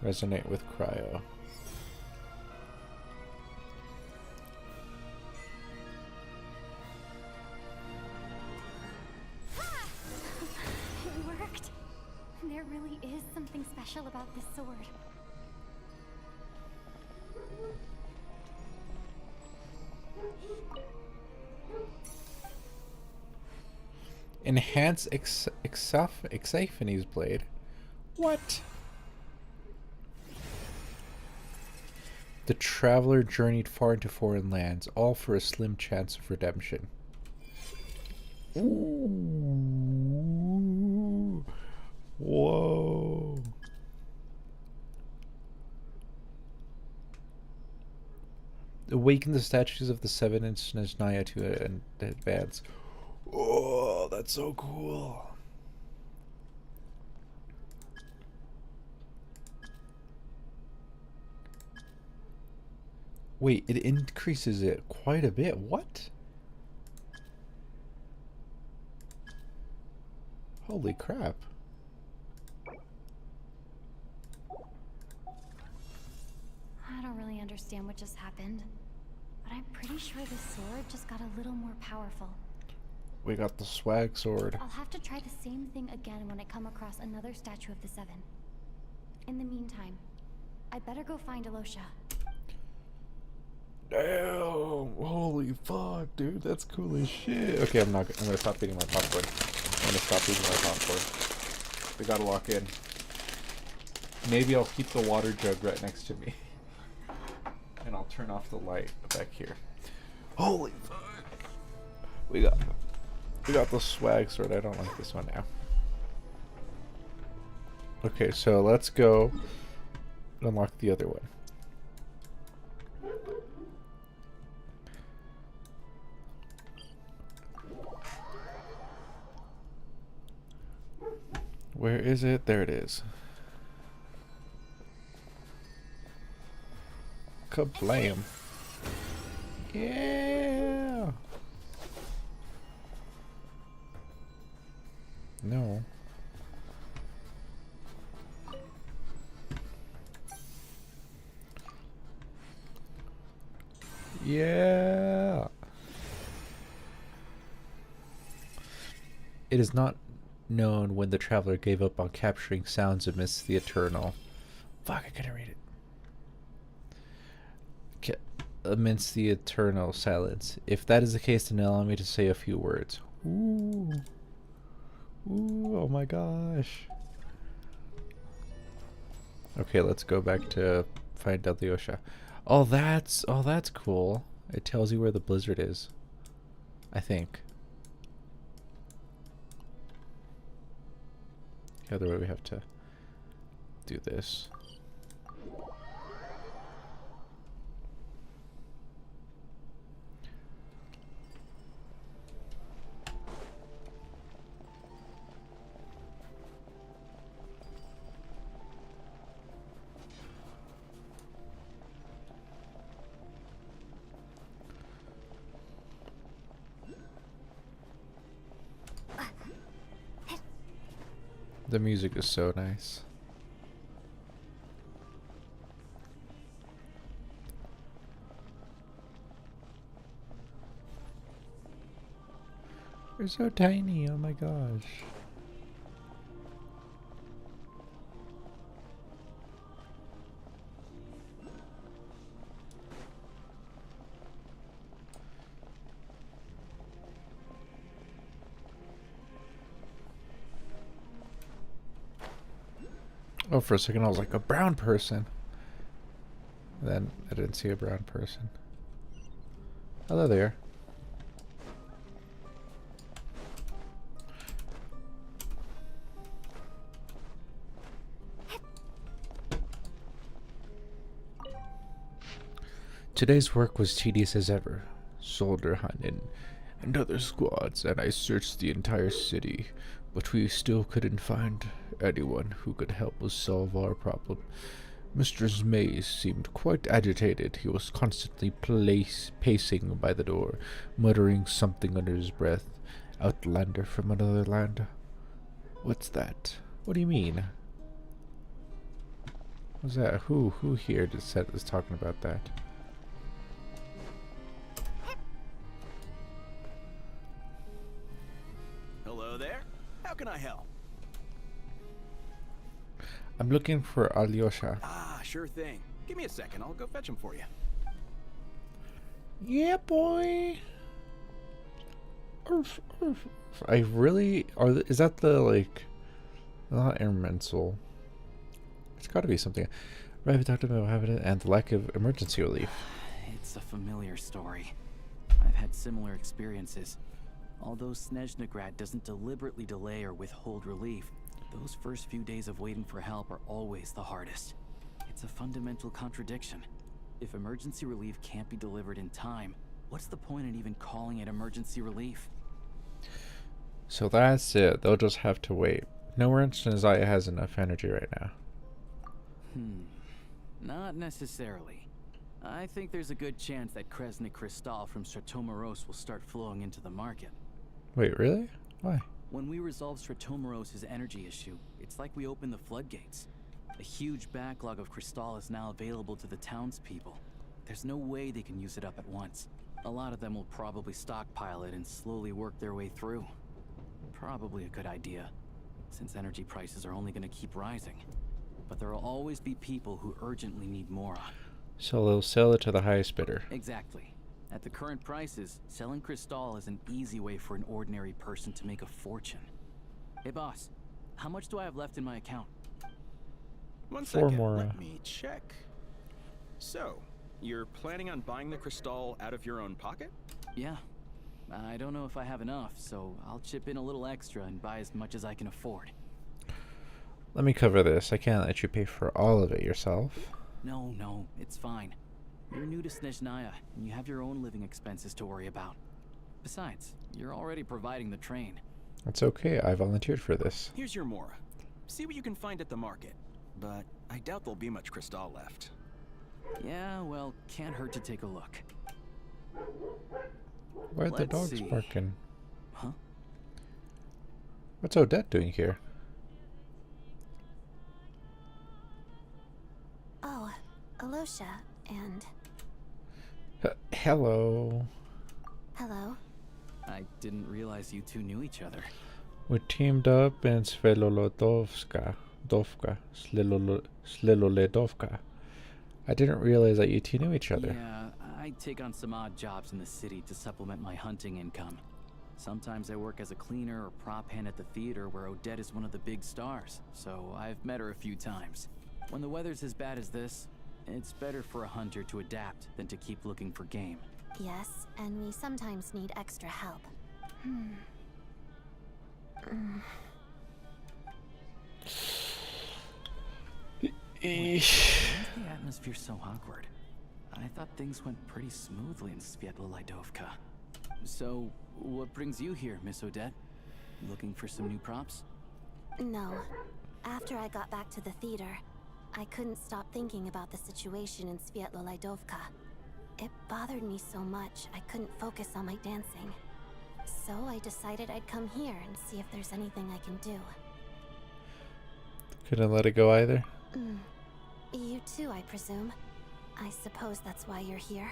Speaker 1: Resonate with cryo.
Speaker 7: It worked! There really is something special about this sword.
Speaker 1: Enhance Exaphanes blade. What? The traveler journeyed far into foreign lands, all for a slim chance of redemption. Ooh. Whoa. Awaken the statues of the Seven in Snezhnaya to advance. Oh, that's so cool. Wait, it increases it quite a bit. What? Holy crap.
Speaker 7: I don't really understand what just happened, but I'm pretty sure this sword just got a little more powerful.
Speaker 1: We got the swag sword.
Speaker 7: I'll have to try the same thing again when I come across another statue of the Seven. In the meantime, I better go find Alosha.
Speaker 1: Damn! Holy fuck, dude, that's cool as shit. Okay, I'm gonna stop eating my popcorn. We gotta lock in. Maybe I'll keep the water jug right next to me. And I'll turn off the light back here. Holy fuck! We got the swag sword. I don't like this one now. Okay, so let's go unlock the other one. Where is it? There it is. Kablam. Yeah. No. Yeah. It is not known when the traveler gave up on capturing sounds amidst the eternal. Fuck, I couldn't read it. Amidst the eternal silence. If that is the case, then allow me to say a few words. Ooh. Ooh, oh my gosh. Okay, let's go back to find Alyosha. Oh, that's cool. It tells you where the blizzard is, I think. The other way we have to do this. The music is so nice. They're so tiny, oh my gosh. Oh, for a second I was like, a brown person. And then I didn't see a brown person. Hello there. Today's work was tedious as ever. Soldier hunting and other squads, and I searched the entire city, but we still couldn't find anyone who could help us solve our problem. Mr. Mays seemed quite agitated. He was constantly pacing by the door, muttering something under his breath. Outlander from another land. What's that? What do you mean? What's that? Who here is talking about that?
Speaker 9: Hello there. How can I help?
Speaker 1: I'm looking for Alyosha.
Speaker 9: Ah, sure thing. Give me a second. I'll go fetch him for you.
Speaker 1: Yeah, boy. Oof, oof. I really is that the like not Airmensal. It's got to be something. Right, we talked about having it and the lack of emergency relief.
Speaker 6: It's a familiar story. I've had similar experiences. Although Snezhnaya doesn't deliberately delay or withhold relief, those first few days of waiting for help are always the hardest. It's a fundamental contradiction. If emergency relief can't be delivered in time, what's the point in even calling it emergency relief?
Speaker 1: So that's it. They'll just have to wait. Nowhere in Snezhnaya has enough energy right now.
Speaker 6: Not necessarily. I think there's a good chance that Kresny Crystal from Stratomaros will start flowing into the market.
Speaker 1: Wait, really? Why?
Speaker 6: When we resolve Stratomaros' energy issue, it's like we open the floodgates. A huge backlog of crystal is now available to the townspeople. There's no way they can use it up at once. A lot of them will probably stockpile it and slowly work their way through. Probably a good idea, since energy prices are only going to keep rising. But there will always be people who urgently need more.
Speaker 1: So they'll sell it to the highest bidder.
Speaker 6: Exactly. At the current prices, selling crystal is an easy way for an ordinary person to make a fortune. Hey boss, how much do I have left in my account?
Speaker 9: One
Speaker 1: Four
Speaker 9: second.
Speaker 1: more.
Speaker 9: Let me check. So, you're planning on buying the crystal out of your own pocket?
Speaker 6: Yeah. I don't know if I have enough, so I'll chip in a little extra and buy as much as I can afford.
Speaker 1: Let me cover this. I can't let you pay for all of it yourself.
Speaker 6: No, it's fine. You're new to Snezhnaya, and you have your own living expenses to worry about. Besides, you're already providing the train.
Speaker 1: That's okay. I volunteered for this.
Speaker 9: Here's your Mora. See what you can find at the market. But I doubt there'll be much crystal left.
Speaker 6: Yeah, well, can't hurt to take a look.
Speaker 1: Why are the
Speaker 6: Let's
Speaker 1: dogs
Speaker 6: see.
Speaker 1: barking?
Speaker 6: Huh?
Speaker 1: What's Odette doing here?
Speaker 5: Oh, Alosha, and
Speaker 1: Hello.
Speaker 5: hello.
Speaker 6: I didn't realize you two knew each other.
Speaker 1: We teamed up in Svelolodovka. Sliloledovka. I didn't realize that you two knew each other.
Speaker 6: Yeah, I take on some odd jobs in the city to supplement my hunting income. Sometimes I work as a cleaner or prop hand at the theater where Odette is one of the big stars, so I've met her a few times. When the weather's as bad as this, it's better for a hunter to adapt than to keep looking for game.
Speaker 5: Yes, and we sometimes need extra help.
Speaker 6: Why is the atmosphere so awkward? I thought things went pretty smoothly in Svietlolaidovka. So, what brings you here, Miss Odette? Looking for some new props?
Speaker 5: No. After I got back to the theater, I couldn't stop thinking about the situation in Svietlolaidovka. It bothered me so much, I couldn't focus on my dancing. So I decided I'd come here and see if there's anything I can do.
Speaker 1: Couldn't let it go either.
Speaker 5: You too, I presume. I suppose that's why you're here.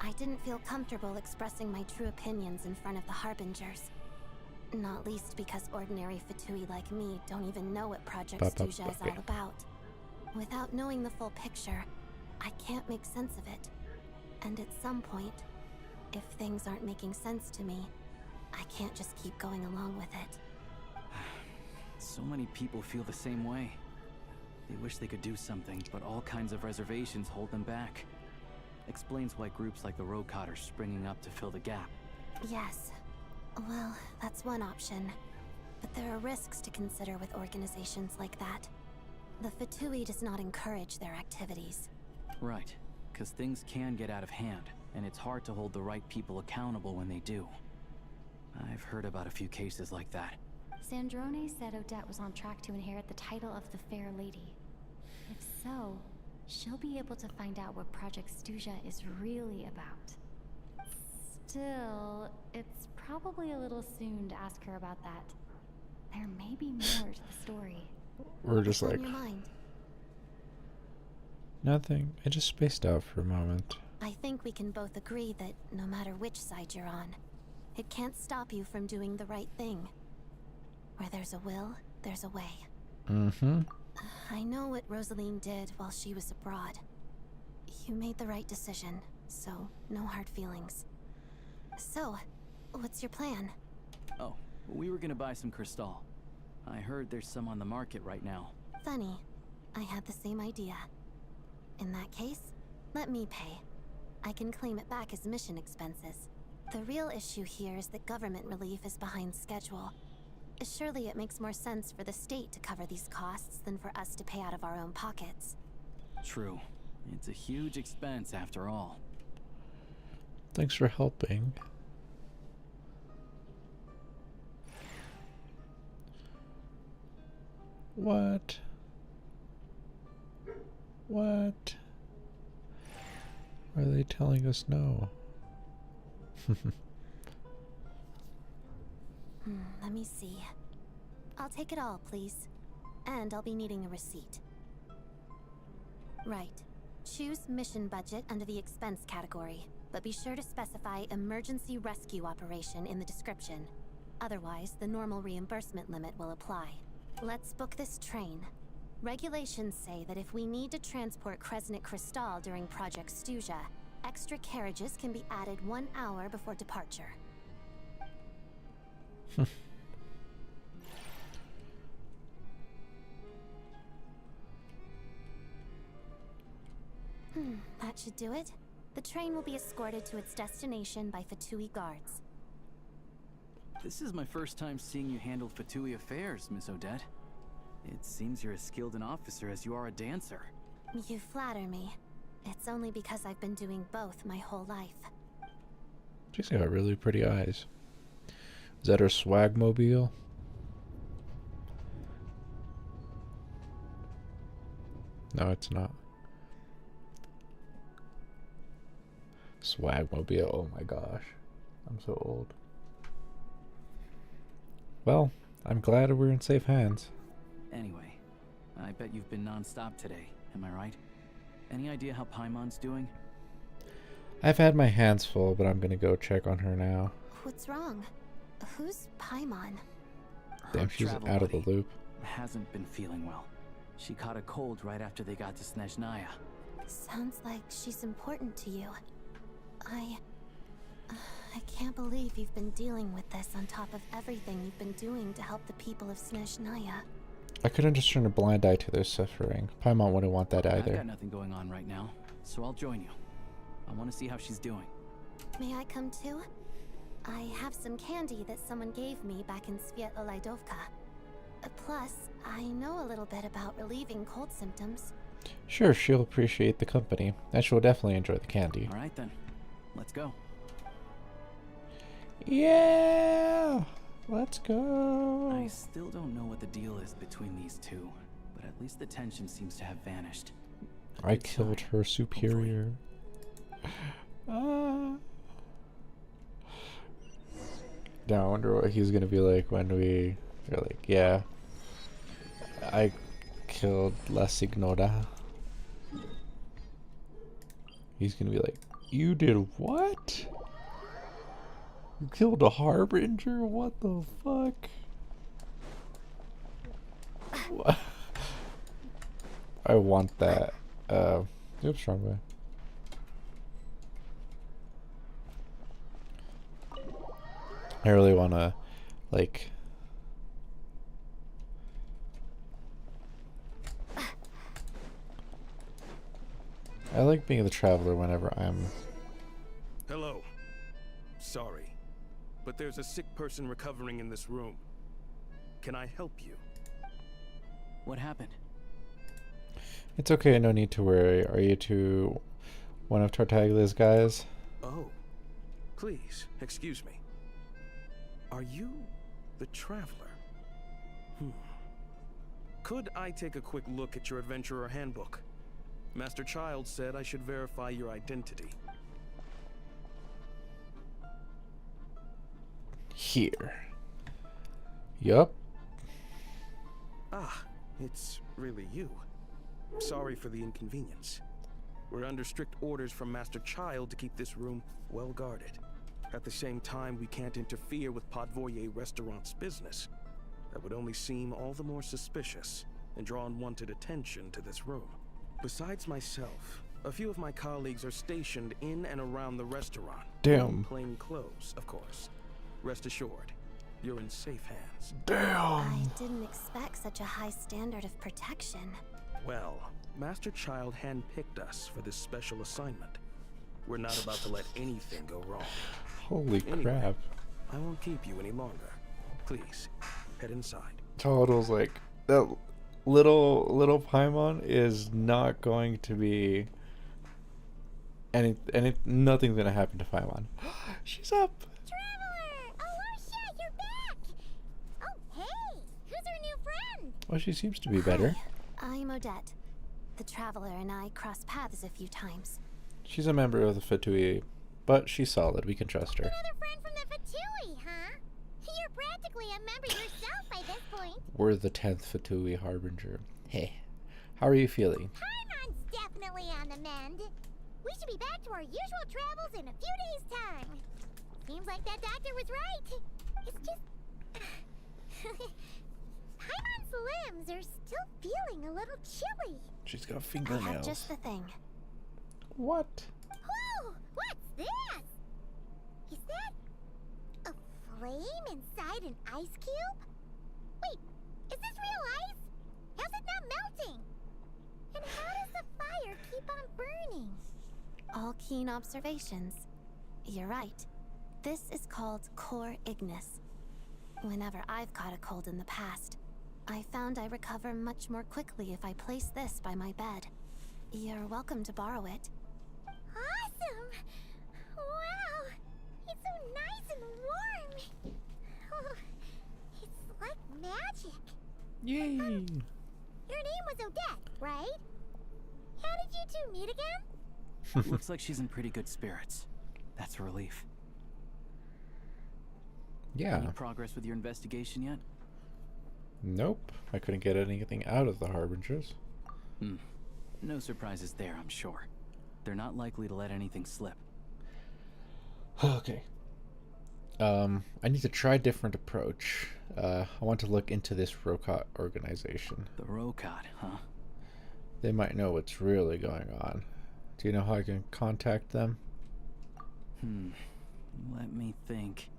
Speaker 5: I didn't feel comfortable expressing my true opinions in front of the Harbingers. Not least because ordinary Fatui like me don't even know what Project Snezhnaya is all about. Without knowing the full picture, I can't make sense of it. And at some point, if things aren't making sense to me, I can't just keep going along with it.
Speaker 6: So many people feel the same way. They wish they could do something, but all kinds of reservations hold them back. Explains why groups like the Rokot are springing up to fill the gap.
Speaker 5: Yes. Well, that's one option. But there are risks to consider with organizations like that. The Fatui does not encourage their activities.
Speaker 6: Right, because things can get out of hand, and it's hard to hold the right people accountable when they do. I've heard about a few cases like that.
Speaker 7: Sandrone said Odette was on track to inherit the title of the Fair Lady. If so, she'll be able to find out what Project Snezhnaya is really about. Still, it's probably a little soon to ask her about that. There may be more to the story.
Speaker 1: We're just
Speaker 5: What's
Speaker 1: like,
Speaker 5: on your mind?
Speaker 1: nothing. I just spaced out for a moment.
Speaker 5: I think we can both agree that no matter which side you're on, it can't stop you from doing the right thing. Where there's a will, there's a way.
Speaker 1: Mm-hmm.
Speaker 5: I know what Rosaline did while she was abroad. You made the right decision, so no hard feelings. So, what's your plan?
Speaker 6: Oh, we were gonna buy some Crystal. I heard there's some on the market right now.
Speaker 5: Funny. I had the same idea. In that case, let me pay. I can claim it back as mission expenses. The real issue here is that government relief is behind schedule. Surely it makes more sense for the state to cover these costs than for us to pay out of our own pockets.
Speaker 6: True. It's a huge expense after all.
Speaker 1: Thanks for helping. What? What? Are they telling us no?
Speaker 5: Let me see. I'll take it all, please. And I'll be needing a receipt. Right. Choose mission budget under the expense category, but be sure to specify emergency rescue operation in the description. Otherwise, the normal reimbursement limit will apply. Let's book this train. Regulations say that if we need to transport Kresnik Crystal during Project Snezhnaya, extra carriages can be added 1 hour before departure. That should do it. The train will be escorted to its destination by Fatui guards.
Speaker 6: This is my first time seeing you handle Fatui affairs, Miss Odette. It seems you're as skilled an officer as you are a dancer.
Speaker 5: You flatter me. It's only because I've been doing both my whole life.
Speaker 1: She's got really pretty eyes. Is that her swagmobile? No, it's not. Swagmobile, oh my gosh. I'm so old. Well, I'm glad we're in safe hands.
Speaker 6: Anyway, I bet you've been non-stop today, am I right? Any idea how Paimon's doing?
Speaker 1: I've had my hands full, but I'm gonna go check on her now.
Speaker 5: What's wrong? Who's Paimon?
Speaker 1: Damn, she's out of the loop.
Speaker 6: Hasn't been feeling well. She caught a cold right after they got to Snezhnaya.
Speaker 5: Sounds like she's important to you. I can't believe you've been dealing with this on top of everything you've been doing to help the people of Snezhnaya.
Speaker 1: I couldn't just turn a blind eye to their suffering. Paimon wouldn't want that either.
Speaker 6: I've got nothing going on right now, so I'll join you. I want to see how she's doing.
Speaker 5: May I come too? I have some candy that someone gave me back in Svietlolaidovka. Plus, I know a little bit about relieving cold symptoms.
Speaker 1: Sure, she'll appreciate the company, and she'll definitely enjoy the candy.
Speaker 6: Alright then, let's go.
Speaker 1: Yeah! Let's go!
Speaker 6: I still don't know what the deal is between these two, but at least the tension seems to have vanished.
Speaker 1: I killed her superior. Now I wonder what he's gonna be like when we are like, yeah, I killed La Signora, he's gonna be like, "You did what? You killed a harbinger? What the fuck?" What? I want that. Oops, wrong way. I really wanna, like, I like being the traveler whenever I'm...
Speaker 10: Hello. Sorry, but there's a sick person recovering in this room. Can I help you?
Speaker 6: What happened?
Speaker 1: It's okay, no need to worry. Are you two one of Tartaglia's guys?
Speaker 10: Oh, please, excuse me. Are you the traveler? Could I take a quick look at your adventurer handbook? Master Child said I should verify your identity.
Speaker 1: Here. Yup.
Speaker 10: Ah, it's really you. Sorry for the inconvenience. We're under strict orders from Master Child to keep this room well guarded. At the same time, we can't interfere with Podvoye Restaurant's business. That would only seem all the more suspicious and draw unwanted attention to this room. Besides myself, a few of my colleagues are stationed in and around the restaurant.
Speaker 1: Damn.
Speaker 10: In plain clothes, of course. Rest assured, you're in safe hands.
Speaker 1: Damn.
Speaker 5: I didn't expect such a high standard of protection.
Speaker 10: Well, Master Child handpicked us for this special assignment. We're not about to let anything go wrong.
Speaker 1: Holy
Speaker 10: Anyway,
Speaker 1: crap.
Speaker 10: I won't keep you any longer. Please, head inside.
Speaker 1: Total's like, that little Paimon is not going to be nothing's gonna happen to Paimon. She's up.
Speaker 2: Traveler! Oh, shit, you're back! Oh, hey! Who's our new friend?
Speaker 1: Well, she seems to be better.
Speaker 5: Hi, I'm Odette. The Traveler and I crossed paths a few times.
Speaker 1: She's a member of the Fatui, but she's solid. We can trust her.
Speaker 2: Another friend from the Fatui, huh? You're practically a member yourself by this point.
Speaker 1: We're the 10th Fatui Harbinger. Hey, how are you feeling?
Speaker 2: Paimon's definitely on the mend. We should be back to our usual travels in a few days' time. Seems like that doctor was right. It's just... Paimon's limbs are still feeling a little chilly.
Speaker 1: She's got
Speaker 5: I have
Speaker 1: fingernails.
Speaker 5: just the thing.
Speaker 1: What?
Speaker 2: Whoa! What's this? Is that a flame inside an ice cube? Wait, is this real ice? How's it not melting? And how does the fire keep on burning?
Speaker 5: All keen observations. You're right. This is called Core Ignis. Whenever I've caught a cold in the past, I found I recover much more quickly if I place this by my bed. You're welcome to borrow it.
Speaker 2: Awesome! Wow! It's so nice and warm! Oh, it's like magic.
Speaker 1: Yay!
Speaker 2: Your name was Odette, right? How did you two meet again?
Speaker 6: Looks like she's in pretty good spirits. That's a relief.
Speaker 1: Yeah.
Speaker 6: Any progress with your investigation yet?
Speaker 1: Nope. I couldn't get anything out of the Harbingers.
Speaker 6: No surprises there, I'm sure. They're not likely to let anything slip.
Speaker 1: Okay. I need to try a different approach. I want to look into this Rokot organization.
Speaker 6: The Rokot, huh?
Speaker 1: They might know what's really going on. Do you know how I can contact them?
Speaker 6: Let me think.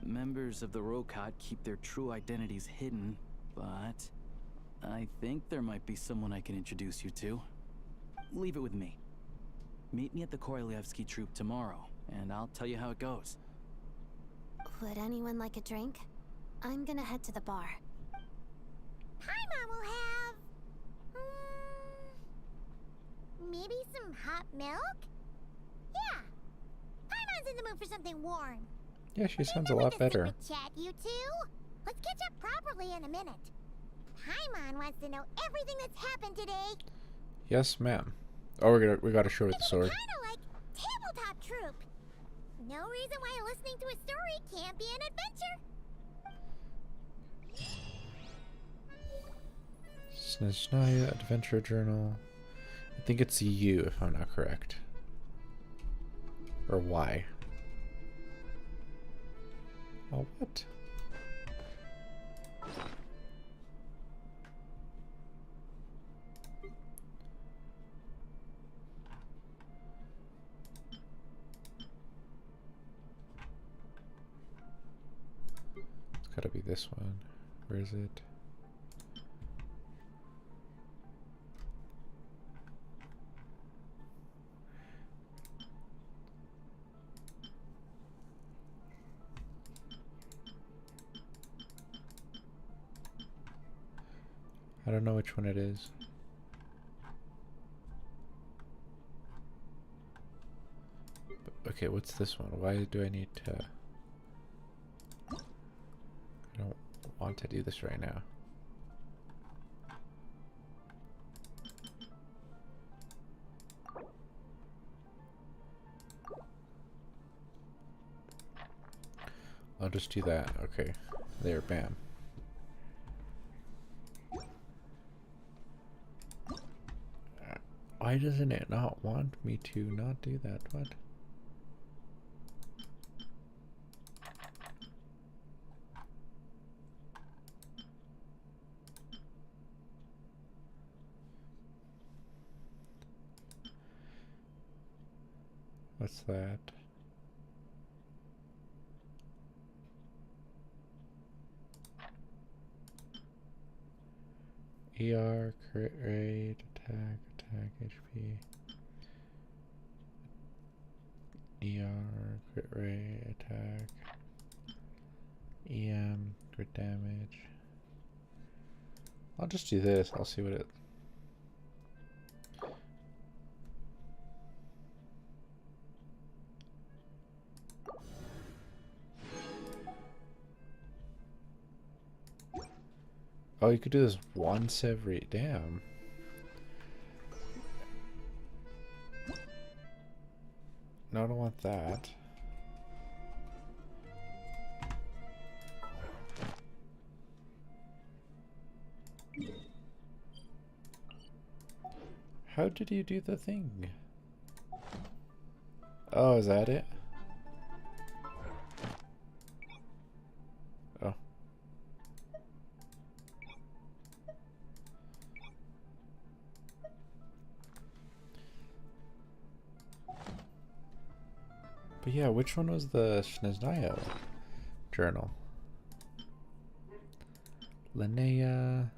Speaker 6: Members of the Rokot keep their true identities hidden, but I think there might be someone I can introduce you to. Leave it with me. Meet me at the Korolyevsky troop tomorrow, and I'll tell you how it goes.
Speaker 5: Would anyone like a drink? I'm gonna head to the bar.
Speaker 2: Paimon will have... maybe some hot milk? Yeah. Paimon's in the mood for something warm.
Speaker 1: Yeah, she sounds a
Speaker 2: Enough
Speaker 1: lot
Speaker 2: with the
Speaker 1: better.
Speaker 2: secret chat, you two. Let's catch up properly in a minute. Paimon wants to know everything that's happened today.
Speaker 1: Yes, ma'am. Oh, we gotta show her the sword.
Speaker 2: Kinda like tabletop troop. No reason why listening to a story can't be an adventure.
Speaker 1: Snezhnaya Adventure Journal. I think it's U if I'm not correct. Or Y. Oh, what? It's gotta be this one. Where is it? I don't know which one it is. Okay, what's this one? Why do I need to... I don't want to do this right now. I'll just do that. Okay. There, bam. Why doesn't it not want me to not do that? What? What's that? ER, crit rate, attack, HP. ER, crit rate, attack. EM, crit damage. I'll just do this. I'll see what it... Oh, you could do this once every... Damn. No, I don't want that. How did you do the thing? Oh, is that it? Oh. But yeah, which one was the Snezhnaya journal? Linnea.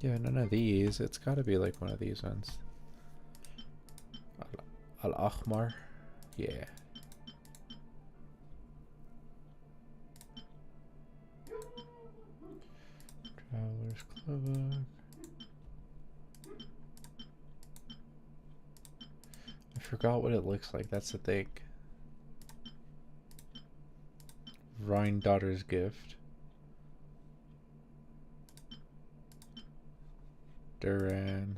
Speaker 1: Yeah, none of these. It's gotta be like one of these ones. Al-Ahmar. Yeah. Traveler's Club. I forgot what it looks like. That's the thing. Rhine Daughter's Gift. Duran.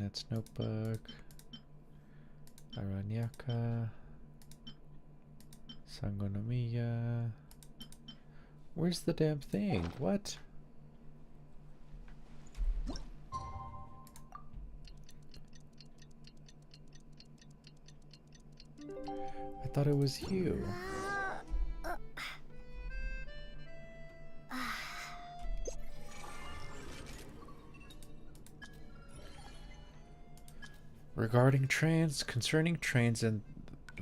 Speaker 1: Its Notebook. Aranyaka. Sangonomiya. Where's the damn thing? What? I thought it was you. Regarding trains, concerning trains in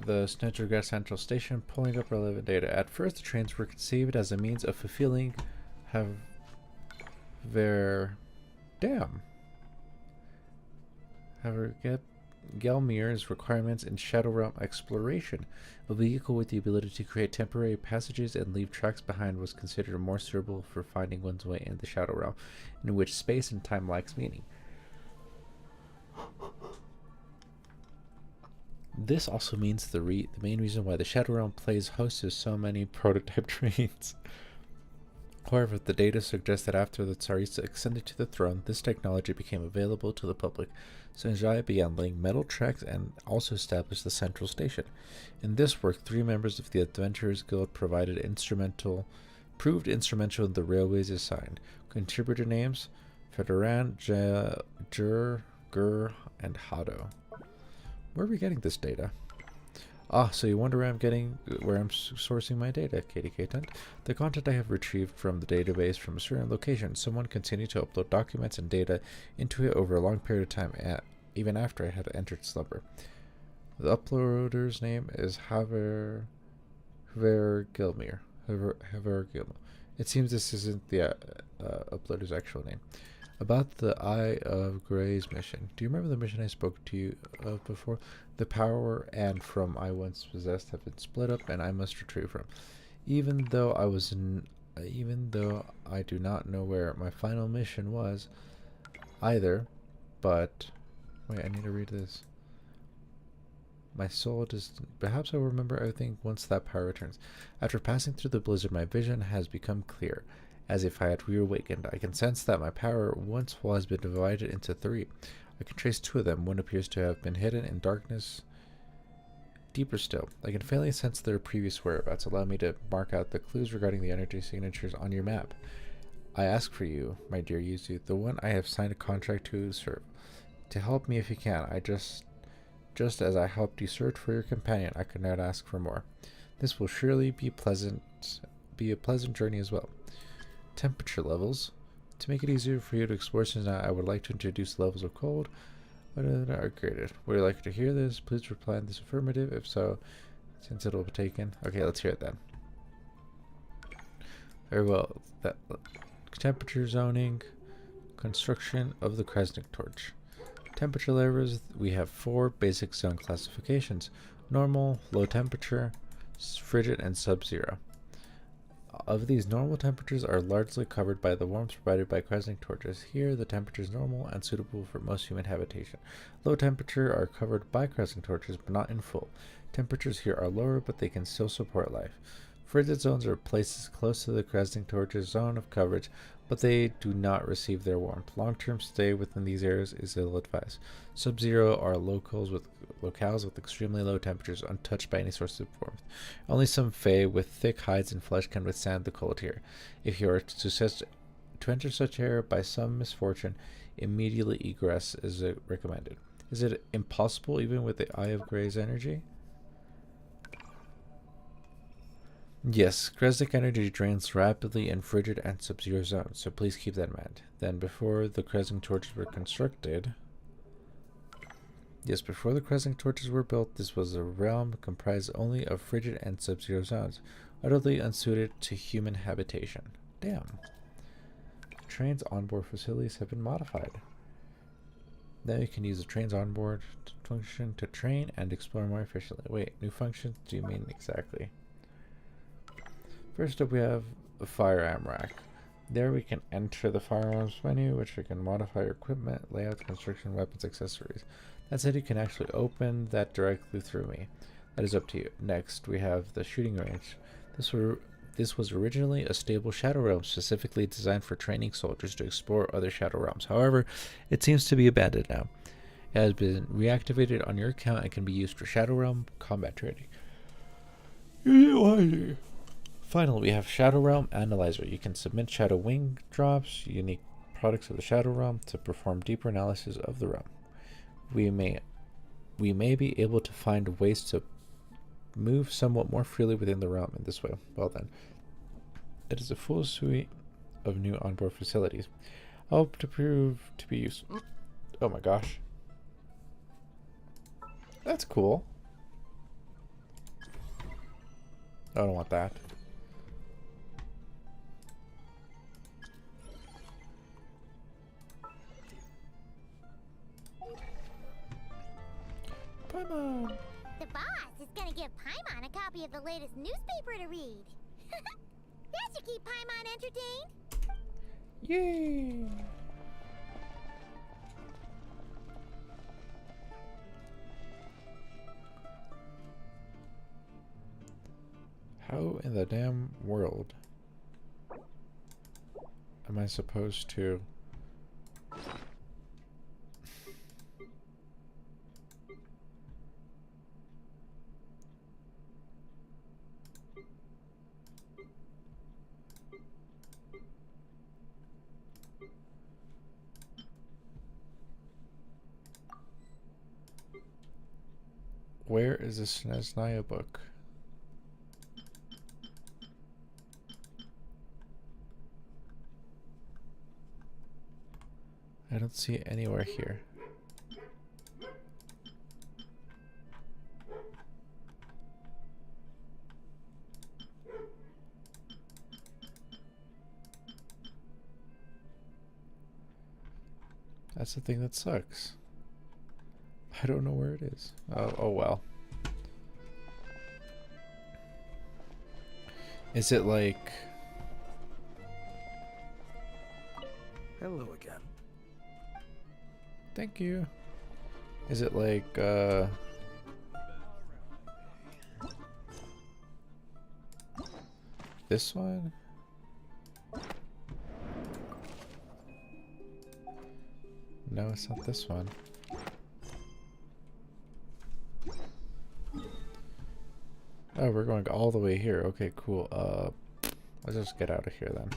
Speaker 1: the Snezhnaya Central Station, pulling up relevant data. At first, the trains were conceived as a means of fulfilling Gelmir's requirements in Shadow Realm exploration. A vehicle with the ability to create temporary passages and leave tracks behind was considered more suitable for finding one's way in the Shadow Realm, in which space and time lacks meaning. This also means the main reason why the Shadow Realm plays host to so many prototype trains. However, the data suggests that after the Tsaritsa ascended to the throne, this technology became available to the public. Snezhnaya began laying metal tracks and also established the central station. In this work, 3 members of the Adventurers Guild proved instrumental in the railways assigned. Contributor names: Federan, Jur, Gur, and Hado. Where are we getting this data? Ah, so you wonder where I'm sourcing my data, Katie Kaitant. The content I have retrieved from the database from a certain location. Someone continued to upload documents and data into it over a long period of time, even after I had entered slumber. The uploader's name is Haver Gilmere. It seems this isn't the uploader's actual name. About the Eye of Gray's mission. Do you remember the mission I spoke to you of before? The power and from I once possessed have been split up, and I must retrieve from. Even though I do not know where my final mission was, either. But wait, I need to read this. My soul just. Perhaps I will remember everything once that power returns. After passing through the blizzard, my vision has become clear, as if I had reawakened. I can sense that my power once has been divided into 3. I can trace 2 of them. One appears to have been hidden in darkness. Deeper still, I can faintly sense their previous whereabouts. Allow me to mark out the clues regarding the energy signatures on your map. I ask for you, my dear Yuzu, the one I have signed a contract to serve, to help me if you can. Just as I helped you search for your companion, I could not ask for more. This will surely be a pleasant journey as well. Temperature levels. To make it easier for you to explore Snezhnaya, I would like to introduce levels of cold. What are graded? Would you like to hear this? Please reply in this affirmative. If so, since it will be taken. Okay, let's hear it then. Very well. Temperature zoning. Construction of the Kresnik torch. Temperature levels. We have 4 basic zone classifications: normal, low temperature, frigid, and sub-zero. Of these, normal temperatures are largely covered by the warmth provided by Kresnik torches. Here, the temperature is normal and suitable for most human habitation. Low temperature are covered by Kresnik torches, but not in full. Temperatures here are lower, but they can still support life. Frigid zones are places close to the Kresnik torches zone of coverage, but they do not receive their warmth. Long-term stay within these areas is ill-advised. Sub-zero are locales with extremely low temperatures, untouched by any source of warmth. Only some Fae with thick hides and flesh can withstand the cold here. If you are to enter such area by some misfortune, immediately egress is recommended. Is it impossible even with the Eye of Gray's energy? Yes, Kresnik energy drains rapidly in frigid and sub-zero zones, so please keep that in mind. Then before the Kresnik torches were constructed... Yes, before the Kresnik torches were built, this was a realm comprised only of frigid and sub-zero zones, utterly unsuited to human habitation. Damn. Trains onboard facilities have been modified. Now you can use the trains onboard function to train and explore more efficiently. Wait, new functions? Do you mean exactly? First up, we have a firearm rack. There we can enter the firearms menu, which we can modify your equipment, layout, construction, weapons, accessories. That said, you can actually open that directly through me. That is up to you. Next, we have the shooting range. This was originally a stable Shadow Realm specifically designed for training soldiers to explore other Shadow Realms. However, it seems to be abandoned now. It has been reactivated on your account and can be used for Shadow Realm combat training. Finally, we have Shadow Realm Analyzer. You can submit Shadow Wing drops, unique products of the Shadow Realm, to perform deeper analysis of the realm. We may be able to find ways to move somewhat more freely within the realm in this way. Well then, it is a full suite of new onboard facilities. I hope to prove to be useful. Oh my gosh. That's cool. I don't want that. Paimon!
Speaker 2: The boss is gonna give Paimon a copy of the latest newspaper to read. That should keep Paimon entertained.
Speaker 1: Yay! How in the damn world? am I supposed to? Where is the Snezhnaya book? I don't see it anywhere here. That's the thing that sucks. I don't know where it is. Oh well. Is it like...
Speaker 10: Hello again.
Speaker 1: Thank you. Is it like, this one? No, it's not this one. Oh, we're going all the way here. Okay, cool. Let's just get out of here then.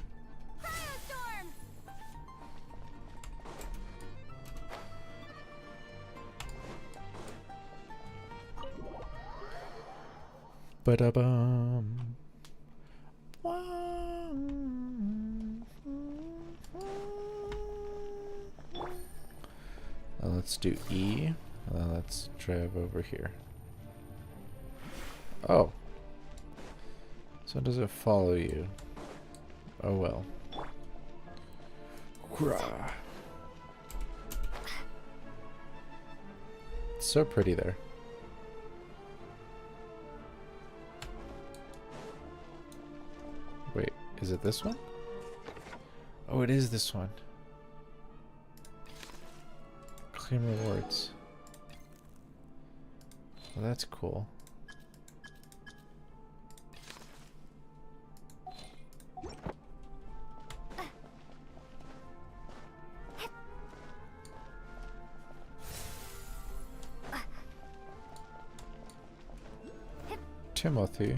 Speaker 1: Ba-da-bum. Let's do E. Let's drive over here. Oh. So does it follow you? Oh well. Hurrah. It's so pretty there. Wait, is it this one? Oh, it is this one. Claim rewards. Well, that's cool. Timothy.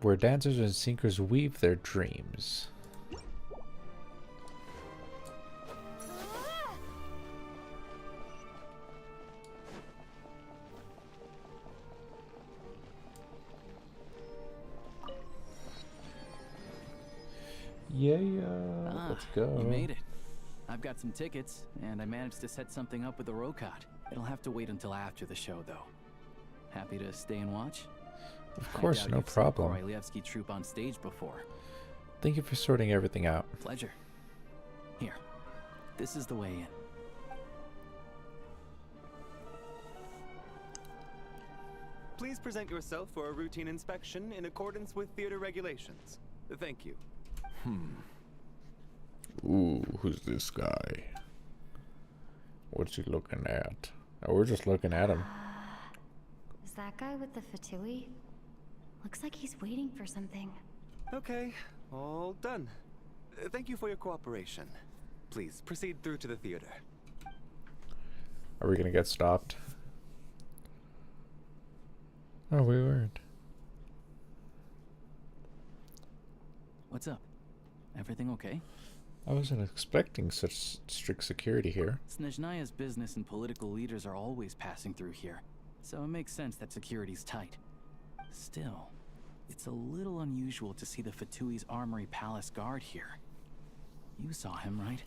Speaker 1: Where dancers and singers weave their dreams. Yeah, let's go.
Speaker 6: You made it. I've got some tickets, and I managed to set something up with the Rokot. It'll have to wait until after the show, though. Happy to stay and watch?
Speaker 1: Of course, no problem.
Speaker 6: Korolievsky troupe on stage before.
Speaker 1: Thank you for sorting everything out.
Speaker 6: Pleasure. Here, this is the way in.
Speaker 11: Please present yourself for a routine inspection in accordance with theater regulations. Thank you.
Speaker 1: Ooh, who's this guy? What's he looking at? Oh, we're just looking at him.
Speaker 7: Is that guy with the fatui? Looks like he's waiting for something.
Speaker 11: Okay, all done. Thank you for your cooperation. Please proceed through to the theater.
Speaker 1: Are we gonna get stopped? Oh, we weren't.
Speaker 6: What's up? Everything okay?
Speaker 1: I wasn't expecting such strict security here.
Speaker 6: Snezhnaya's business and political leaders are always passing through here, so it makes sense that security's tight. Still, it's a little unusual to see the Fatui's Armory Palace guard here. You saw him, right?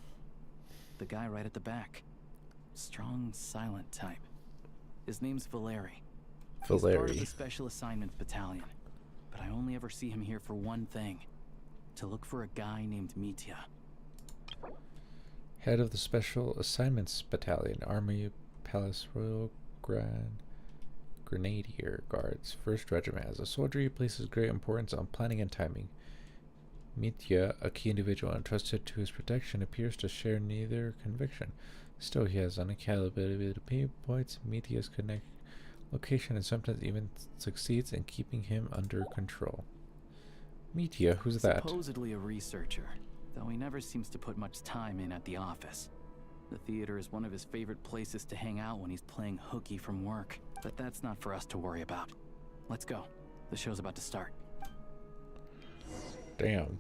Speaker 6: The guy right at the back. Strong, silent type. His name's Valeri. He's part of the Special Assignments Battalion, but I only ever see him here for one thing. To look for a guy named Mitya.
Speaker 1: Head of the Special Assignments Battalion, Army Palace Royal Grenadier Guards, 1st Regiment. As a soldier, he places great importance on planning and timing. Mitya, a key individual entrusted to his protection, appears to share neither conviction. Still, he has unaccountably pinpoints Mitya's location and sometimes even succeeds in keeping him under control. Media, who's that?
Speaker 6: Supposedly a researcher, though he never seems to put much time in at the office. The theater is one of his favorite places to hang out when he's playing hooky from work, but that's not for us to worry about. Let's go. The show's about to start.
Speaker 1: Damn.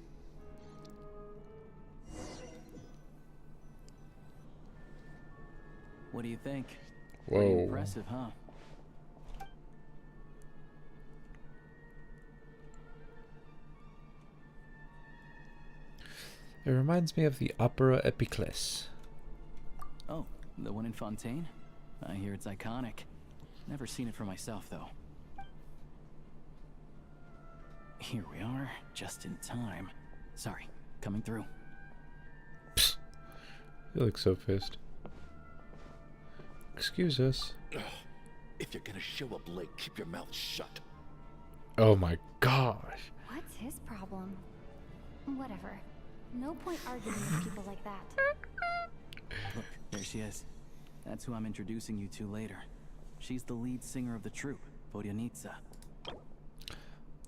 Speaker 6: What do you think?
Speaker 1: Whoa.
Speaker 6: Pretty impressive, huh?
Speaker 1: It reminds me of the opera Epiclese.
Speaker 6: Oh, the one in Fontaine? I hear it's iconic. Never seen it for myself, though. Here we are, just in time. Sorry, coming through.
Speaker 1: You look so pissed. Excuse us.
Speaker 12: If you're gonna show up late, keep your mouth shut.
Speaker 1: Oh my gosh.
Speaker 7: What's his problem? Whatever. No point arguing with people like that.
Speaker 6: Look, there she is. That's who I'm introducing you to later. She's the lead singer of the troupe, Vodyanitsa.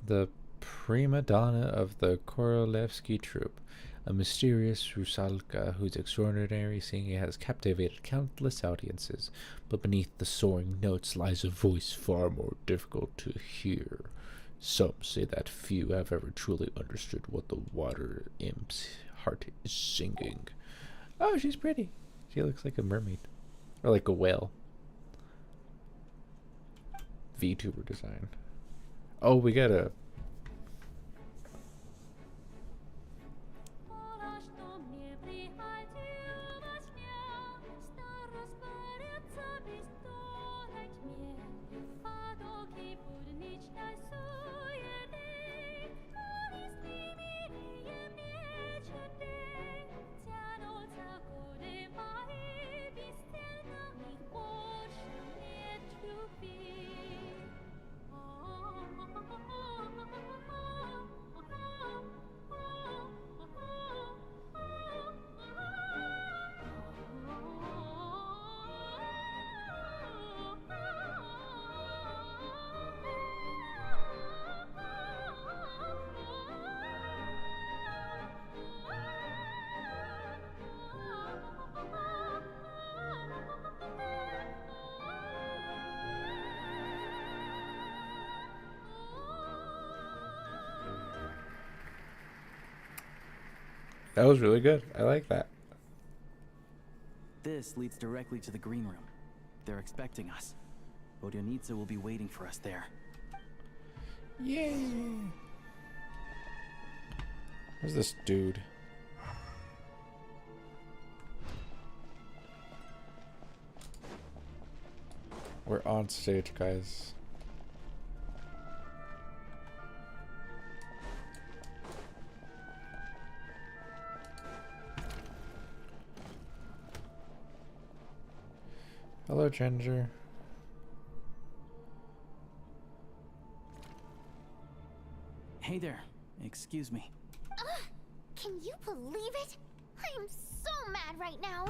Speaker 1: The prima donna of the Korolevsky troupe, a mysterious Rusalka whose extraordinary singing has captivated countless audiences, but beneath the soaring notes lies a voice far more difficult to hear. Some say that few have ever truly understood what the water imp's heart is singing. Oh, she's pretty. She looks like a mermaid. Or like a whale. VTuber design. Oh, we got a... That was really good. I like that.
Speaker 6: This leads directly to the green room. They're expecting us. Vodyanitsa will be waiting for us there.
Speaker 1: Yay! Where's this dude? We're on stage, guys. Hello, Ginger.
Speaker 6: Hey there. Excuse me.
Speaker 2: Can you believe it? I'm so mad right now.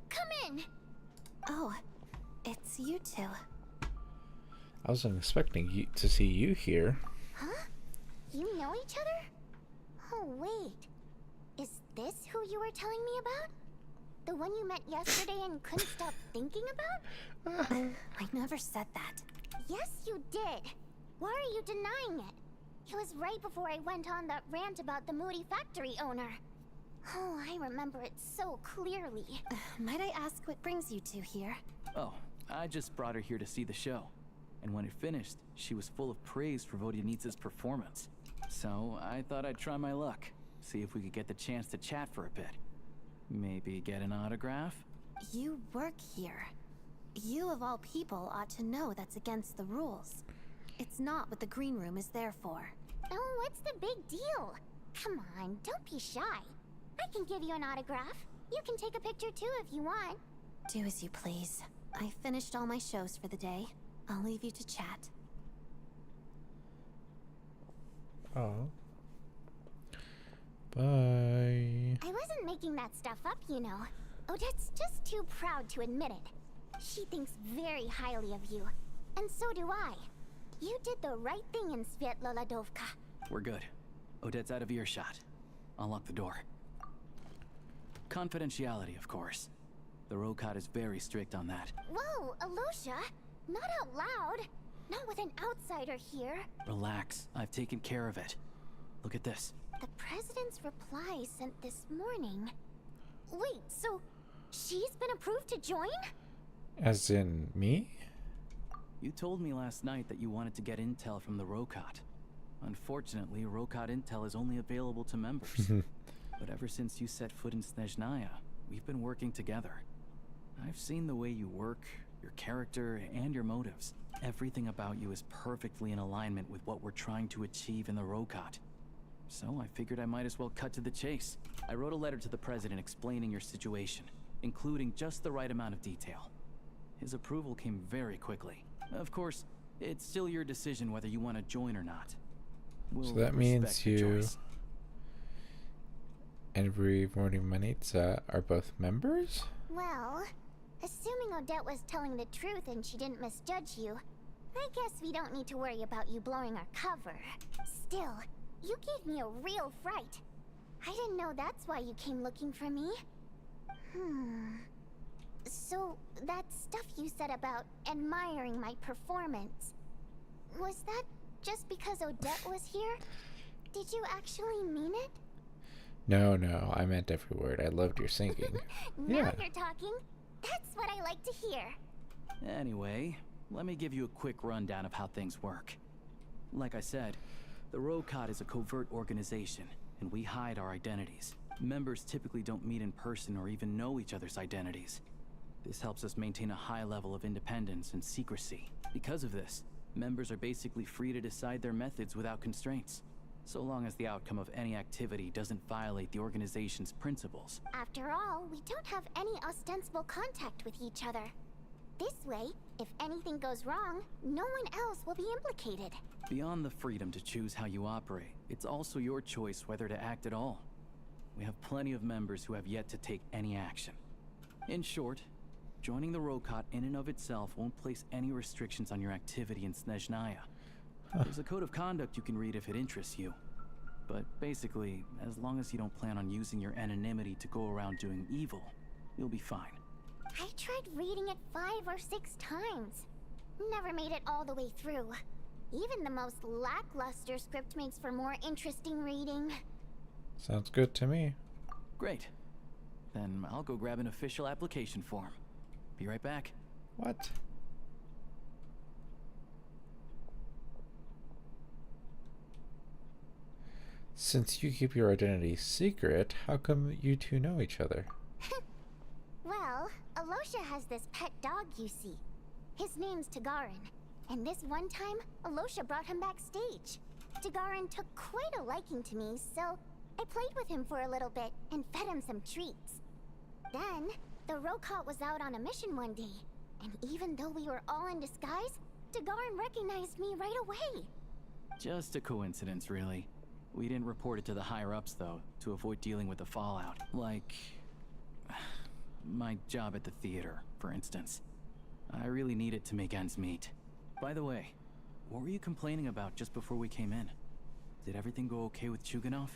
Speaker 2: Come in.
Speaker 5: Oh, it's you two.
Speaker 1: I wasn't expecting you to see you here.
Speaker 2: Huh? You know each other? Oh, wait. Is this who you were telling me about? The one you met yesterday and couldn't stop thinking about?
Speaker 5: I never said that.
Speaker 2: Yes, you did. Why are you denying it? It was right before I went on that rant about the moody factory owner. Oh, I remember it so clearly.
Speaker 5: Might I ask what brings you two here?
Speaker 6: Oh, I just brought her here to see the show. And when it finished, she was full of praise for Vodyanitsa's performance. So I thought I'd try my luck, see if we could get the chance to chat for a bit. Maybe get an autograph?
Speaker 5: You work here. You of all people ought to know that's against the rules. It's not what the green room is there for.
Speaker 2: Oh, what's the big deal? Come on, don't be shy. I can give you an autograph. You can take a picture too if you want.
Speaker 5: Do as you please. I finished all my shows for the day. I'll leave you to chat.
Speaker 1: Oh. Bye.
Speaker 2: I wasn't making that stuff up, you know. Odette's just too proud to admit it.
Speaker 13: She thinks very highly of you. And so do I. You did the right thing in Svietloladovka.
Speaker 6: We're good. Odette's out of earshot. I'll lock the door. Confidentiality, of course. The Rokot is very strict on that.
Speaker 13: Whoa, Alosha! Not out loud! Not with an outsider here.
Speaker 6: Relax. I've taken care of it. Look at this.
Speaker 13: The president's reply sent this morning. Wait, so she's been approved to join?
Speaker 1: As in me?
Speaker 6: You told me last night that you wanted to get intel from the Rokot. Unfortunately, Rokot intel is only available to members. But ever since you set foot in Snezhnaya, we've been working together. I've seen the way you work, your character, and your motives. Everything about you is perfectly in alignment with what we're trying to achieve in the Rokot. So I figured I might as well cut to the chase. I wrote a letter to the president explaining your situation, including just the right amount of detail. His approval came very quickly. Of course, it's still your decision whether you want to join or not.
Speaker 1: So that means you and Manitza are both members?
Speaker 13: Well, assuming Odette was telling the truth and she didn't misjudge you, I guess we don't need to worry about you blowing our cover. Still, you gave me a real fright. I didn't know that's why you came looking for me. So, that stuff you said about admiring my performance, was that just because Odette was here? Did you actually mean it?
Speaker 1: No, I meant every word. I loved your singing.
Speaker 13: Now you're talking. That's what I like to hear.
Speaker 6: Anyway, let me give you a quick rundown of how things work. Like I said, the Rokot is a covert organization, and we hide our identities. Members typically don't meet in person or even know each other's identities. This helps us maintain a high level of independence and secrecy. Because of this, members are basically free to decide their methods without constraints, so long as the outcome of any activity doesn't violate the organization's principles.
Speaker 13: After all, we don't have any ostensible contact with each other. This way, if anything goes wrong, no one else will be implicated.
Speaker 6: Beyond the freedom to choose how you operate, it's also your choice whether to act at all. We have plenty of members who have yet to take any action. In short, joining the Rokot in and of itself won't place any restrictions on your activity in Snezhnaya. There's a code of conduct you can read if it interests you. But basically, as long as you don't plan on using your anonymity to go around doing evil, you'll be fine.
Speaker 13: I tried reading it 5 or 6 times. Never made it all the way through. Even the most lackluster script makes for more interesting reading.
Speaker 1: Sounds good to me.
Speaker 6: Great. Then I'll go grab an official application form. Be right back.
Speaker 1: What? Since you keep your identity secret, how come you two know each other?
Speaker 13: Well, Alosha has this pet dog, you see. His name's Tagarin, and this one time, Alosha brought him backstage. Tagarin took quite a liking to me, so I played with him for a little bit and fed him some treats. Then, the Rokot was out on a mission one day, and even though we were all in disguise, Tagarin recognized me right away.
Speaker 6: Just a coincidence, really. We didn't report it to the higher-ups, though, to avoid dealing with the fallout. Like my job at the theater, for instance. I really need it to make ends meet. By the way, what were you complaining about just before we came in? Did everything go okay with Chuganov?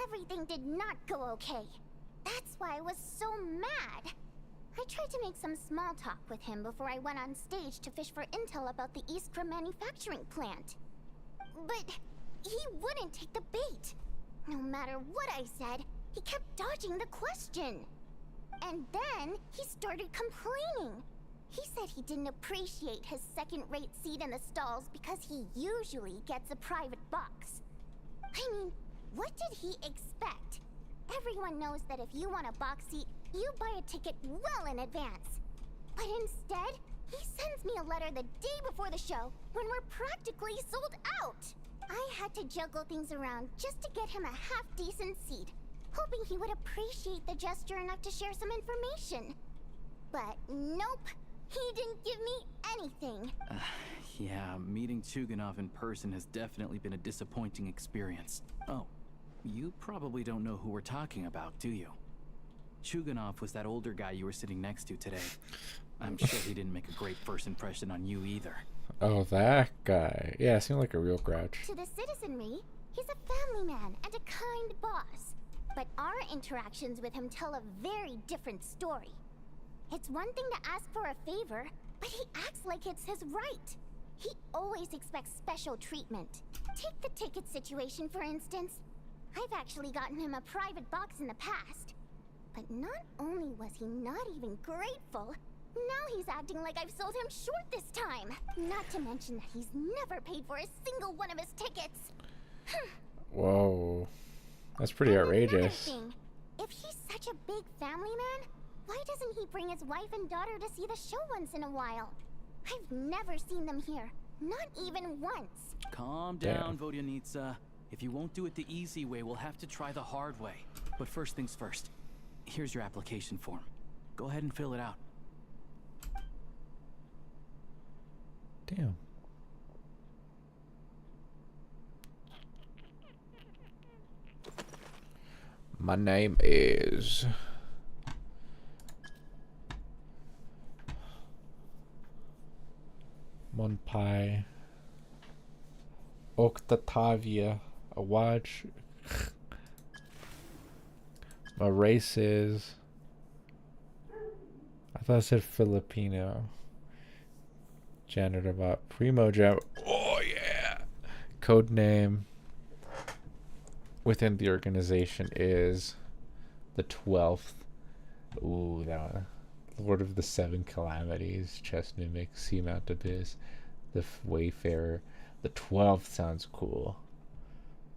Speaker 13: Everything did not go okay. That's why I was so mad. I tried to make some small talk with him before I went on stage to fish for intel about the Iskra manufacturing plant. But he wouldn't take the bait. No matter what I said, he kept dodging the question. And then he started complaining. He said he didn't appreciate his second-rate seat in the stalls because he usually gets a private box. I mean, what did he expect? Everyone knows that if you want a box seat, you buy a ticket well in advance. But instead, he sends me a letter the day before the show when we're practically sold out. I had to juggle things around just to get him a half-decent seat, hoping he would appreciate the gesture enough to share some information. But nope, he didn't give me anything.
Speaker 6: Yeah, meeting Chuganov in person has definitely been a disappointing experience. Oh, you probably don't know who we're talking about, do you? Chuganov was that older guy you were sitting next to today. I'm sure he didn't make a great first impression on you either.
Speaker 1: Oh, that guy. Yeah, seemed like a real grouch.
Speaker 13: To the citizenry, he's a family man and a kind boss. But our interactions with him tell a very different story. It's one thing to ask for a favor, but he acts like it's his right. He always expects special treatment. Take the ticket situation, for instance. I've actually gotten him a private box in the past. But not only was he not even grateful, now he's acting like I've sold him short this time. Not to mention that he's never paid for a single one of his tickets.
Speaker 1: Whoa. That's pretty outrageous.
Speaker 13: Thing, if he's such a big family man, why doesn't he bring his wife and daughter to see the show once in a while? I've never seen them here, not even once.
Speaker 6: Calm down, Vodyanitsa. If you won't do it the easy way, we'll have to try the hard way. But first things first. Here's your application form. Go ahead and fill it out.
Speaker 1: Damn. My name is Monpai Octavia Awaj. My race is, I thought I said Filipino. Janitor bot. Primo Jam. Oh yeah. Code name within the organization is the 12th. Ooh, that one. Lord of the Seven Calamities. Chess Mimic. Seamount Abyss. The Wayfarer. The 12th sounds cool.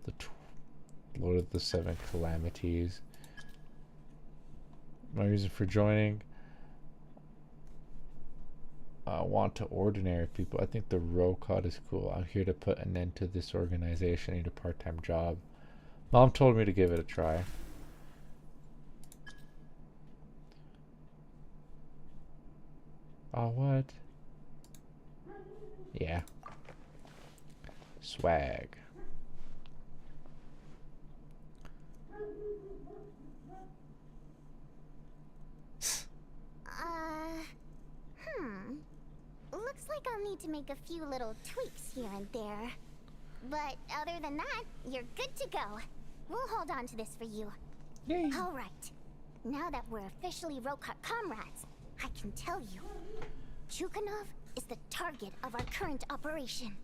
Speaker 1: The Lord of the Seven Calamities. My reason for joining. I want to ordinary people. I think the row card is cool. I'm here to put an end to this organization. I need a part-time job. Mom told me to give it a try. Oh, what? Yeah. Swag.
Speaker 13: Looks like I'll need to make a few little tweaks here and there. But other than that, you're good to go. We'll hold on to this for you.
Speaker 1: Yay.
Speaker 13: All right. Now that we're officially Rokut comrades, I can tell you, Chuganov is the target of our current operation.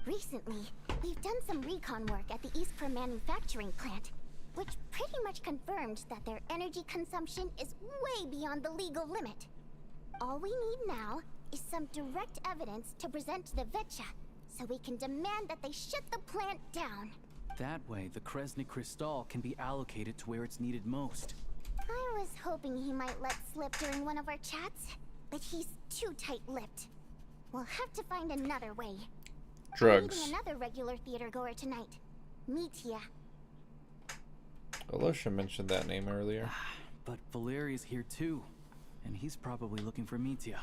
Speaker 13: Recently, we've done some recon work at the Iskra manufacturing plant, which pretty much confirmed that their energy consumption is way beyond the legal limit. All we need now is some direct evidence to present to the Vetcha, so we can demand that they shut the plant down.
Speaker 6: That way, the Kresny Crystal can be allocated to where it's needed most.
Speaker 13: I was hoping he might let slip during one of our chats, but he's too tight-lipped. We'll have to find another way.
Speaker 1: Drugs.
Speaker 13: I'm meeting another regular theater goer tonight, Mitya.
Speaker 1: Alosha mentioned that name earlier.
Speaker 6: But Valeri's here too, and he's probably looking for Mitya,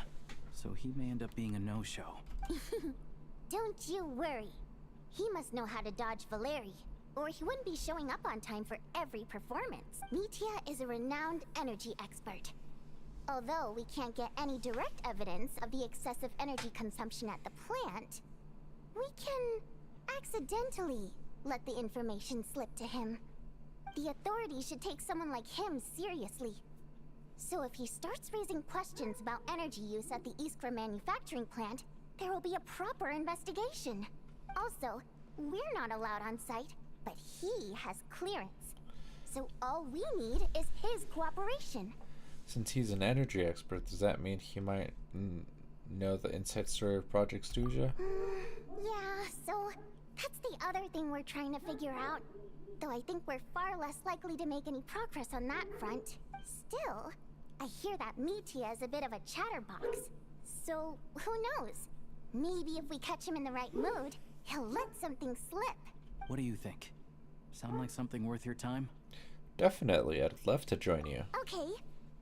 Speaker 6: so he may end up being a no-show.
Speaker 13: Don't you worry. He must know how to dodge Valeri, or he wouldn't be showing up on time for every performance. Mitya is a renowned energy expert. Although we can't get any direct evidence of the excessive energy consumption at the plant, we can accidentally let the information slip to him. The authorities should take someone like him seriously. So if he starts raising questions about energy use at the Iskra manufacturing plant, there will be a proper investigation. Also, we're not allowed on site, but he has clearance. So all we need is his cooperation.
Speaker 1: Since he's an energy expert, does that mean he might know the inside story of Project Stuja?
Speaker 13: Yeah, so that's the other thing we're trying to figure out. Though I think we're far less likely to make any progress on that front. Still, I hear that Mitya is a bit of a chatterbox. So, who knows? Maybe if we catch him in the right mood, he'll let something slip.
Speaker 6: What do you think? Sound like something worth your time?
Speaker 1: Definitely, I'd love to join you.
Speaker 13: Okay,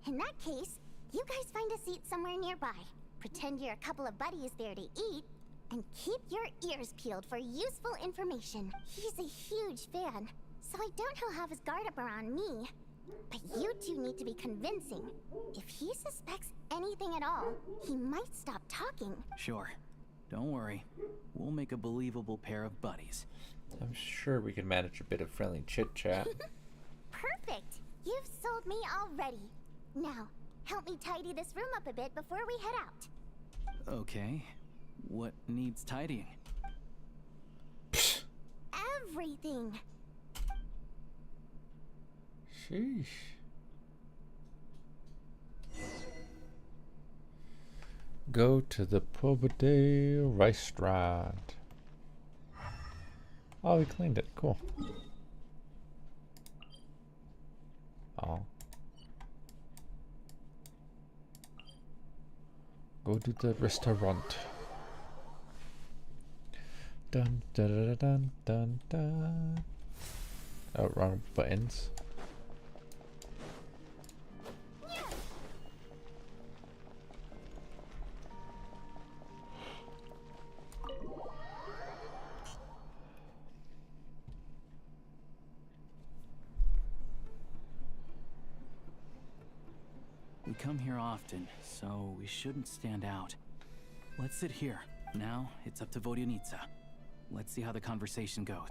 Speaker 13: in that case, you guys find a seat somewhere nearby. Pretend you're a couple of buddies there to eat, and keep your ears peeled for useful information. He's a huge fan, so I doubt he'll have his guard up around me. But you two need to be convincing. If he suspects anything at all, he might stop talking.
Speaker 6: Sure. Don't worry. We'll make a believable pair of buddies.
Speaker 1: I'm sure we can manage a bit of friendly chit-chat.
Speaker 13: Perfect! You've sold me already. Now, help me tidy this room up a bit before we head out.
Speaker 6: Okay. What needs tidying?
Speaker 13: Everything!
Speaker 1: Sheesh. Go to the Pobede restaurant. Oh, we cleaned it. Cool. Oh. Go to the restaurant. Dun dun dun dun dun dun. Oh, wrong buttons.
Speaker 6: We come here often, so we shouldn't stand out. Let's sit here. Now, it's up to Vodyanica. Let's see how the conversation goes.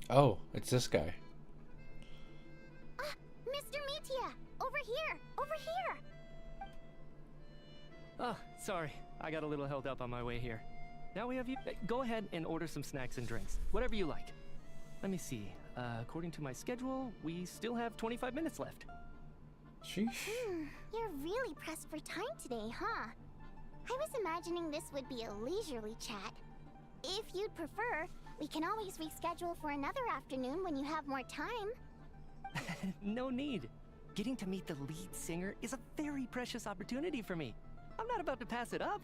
Speaker 1: Oh, it's this guy.
Speaker 13: Mr. Mitya! Over here! Over here!
Speaker 8: Oh, sorry. I got a little held up on my way here. Now we have you. Go ahead and order some snacks and drinks. Whatever you like. Let me see. According to my schedule, we still have 25 minutes left.
Speaker 1: Sheesh.
Speaker 13: You're really pressed for time today, huh? I was imagining this would be a leisurely chat. If you'd prefer, we can always reschedule for another afternoon when you have more time.
Speaker 8: No need. Getting to meet the lead singer is a very precious opportunity for me. I'm not about to pass it up.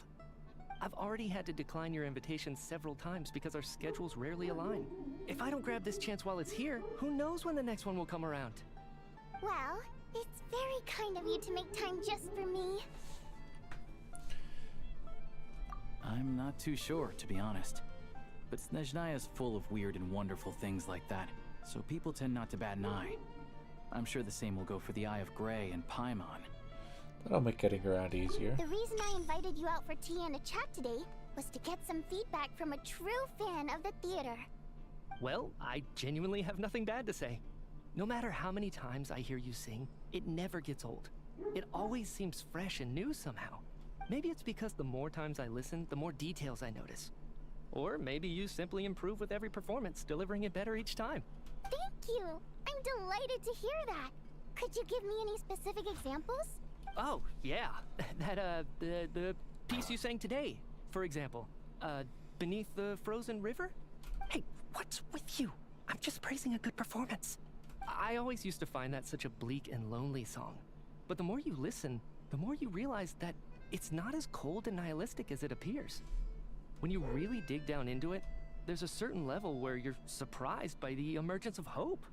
Speaker 8: I've already had to decline your invitation several times because our schedules rarely align. If I don't grab this chance while it's here, who knows when the next one will come around?
Speaker 13: Well, it's very kind of you to make time just for me.
Speaker 6: I'm not too sure, to be honest. But Snezhnaya is full of weird and wonderful things like that, so people tend not to bat an eye. I'm sure the same will go for the Eye of Grey and Paimon.
Speaker 1: That'll make getting around easier.
Speaker 13: The reason I invited you out for tea and a chat today was to get some feedback from a true fan of the theater.
Speaker 8: Well, I genuinely have nothing bad to say. No matter how many times I hear you sing, it never gets old. It always seems fresh and new somehow. Maybe it's because the more times I listen, the more details I notice. Or maybe you simply improve with every performance, delivering it better each time.
Speaker 13: Thank you! I'm delighted to hear that! Could you give me any specific examples?
Speaker 8: Oh, yeah. The piece you sang today, for example. Beneath the Frozen River? Hey, what's with you? I'm just praising a good performance. I always used to find that such a bleak and lonely song. But the more you listen, the more you realize that it's not as cold and nihilistic as it appears. When you really dig down into it, there's a certain level where you're surprised by the emergence of hope.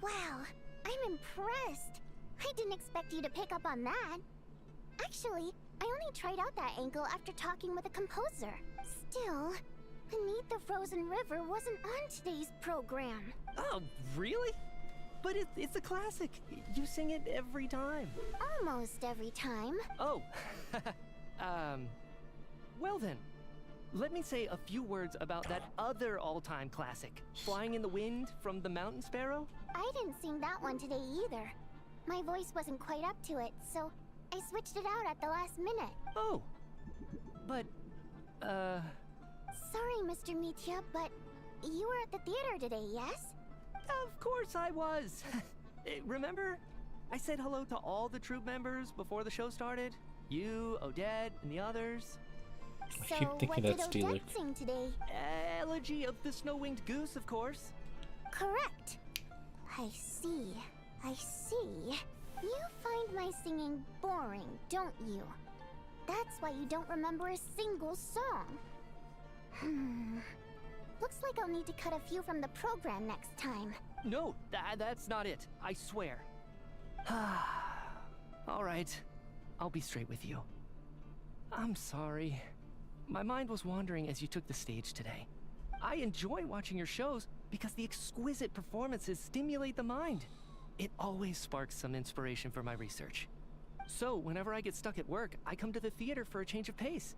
Speaker 13: Wow, I'm impressed. I didn't expect you to pick up on that. Actually, I only tried out that angle after talking with a composer. Still, Beneath the Frozen River wasn't on today's program.
Speaker 8: Oh, really? But it's a classic. You sing it every time.
Speaker 13: Almost every time.
Speaker 8: Oh, well then. Let me say a few words about that other all-time classic, Flying in the Wind from the Mountain Sparrow.
Speaker 13: I didn't sing that one today either. My voice wasn't quite up to it, so I switched it out at the last minute.
Speaker 8: Oh, but,
Speaker 13: Sorry, Mr. Mitya, but you were at the theater today, yes?
Speaker 8: Of course I was. Remember? I said hello to all the troupe members before the show started. You, Odette, and the others.
Speaker 13: So,
Speaker 1: I keep thinking
Speaker 13: what
Speaker 1: that's
Speaker 13: did Odette
Speaker 1: Steelix.
Speaker 13: sing today?
Speaker 8: Elegy of the Snow-Winged Goose, of course.
Speaker 13: Correct. I see. I see. You find my singing boring, don't you? That's why you don't remember a single song. Looks like I'll need to cut a few from the program next time.
Speaker 8: No, that's not it. I swear. All right. I'll be straight with you. I'm sorry. my mind was wandering as you took the stage today. I enjoy watching your shows because the exquisite performances stimulate the mind. It always sparks some inspiration for my research. So, whenever I get stuck at work, I come to the theater for a change of pace.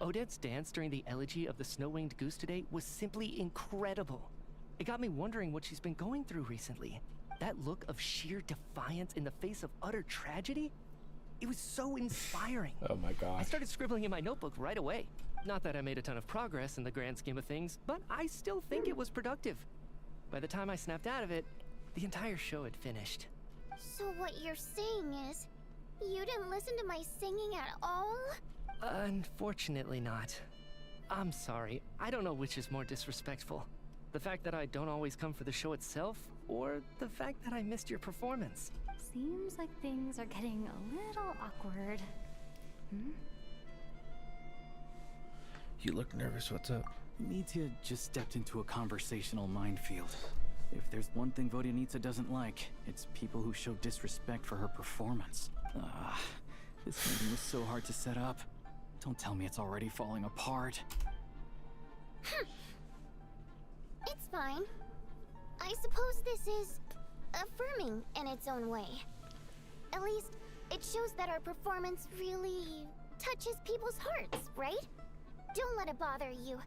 Speaker 8: Odette's dance during the elegy of the snow-winged goose today was simply incredible. It got me wondering what she's been going through recently. That look of sheer defiance in the face of utter tragedy? It was so inspiring.
Speaker 1: Oh my gosh.
Speaker 8: I started scribbling in my notebook right away. Not that I made a ton of progress in the grand scheme of things, but I still think it was productive. By the time I snapped out of it, the entire show had finished.
Speaker 13: So what you're saying is, you didn't listen to my singing at all?
Speaker 8: Unfortunately not. I'm sorry, I don't know which is more disrespectful. The fact that I don't always come for the show itself, or the fact that I missed your performance.
Speaker 7: Seems like things are getting a little awkward.
Speaker 1: You look nervous, what's up?
Speaker 6: Mitya just stepped into a conversational minefield. If there's one thing Vodyanitsa doesn't like, it's people who show disrespect for her performance. This meeting was so hard to set up. Don't tell me it's already falling apart.
Speaker 13: It's fine. I suppose this is affirming in its own way. At least, it shows that our performance really touches people's hearts, right? Don't let it bother you.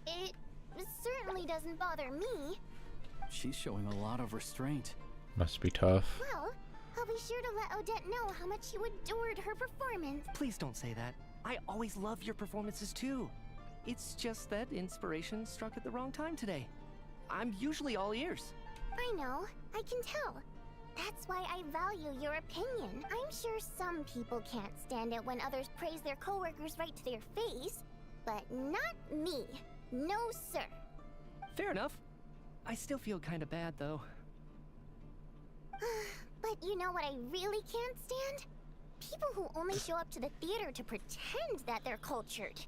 Speaker 13: It certainly doesn't bother me.
Speaker 6: She's showing a lot of restraint.
Speaker 1: Must be tough.
Speaker 13: Well, I'll be sure to let Odette know how much you adored her performance.
Speaker 8: Please don't say that. I always love your performances too. It's just that inspiration struck at the wrong time today. I'm usually all ears.
Speaker 13: I know, I can tell. That's why I value your opinion. I'm sure some people can't stand it when others praise their coworkers right to their face, but not me. No, sir.
Speaker 8: Fair enough. I still feel kind of bad, though.
Speaker 13: But you know what I really can't stand? People who only show up to the theater to pretend that they're cultured.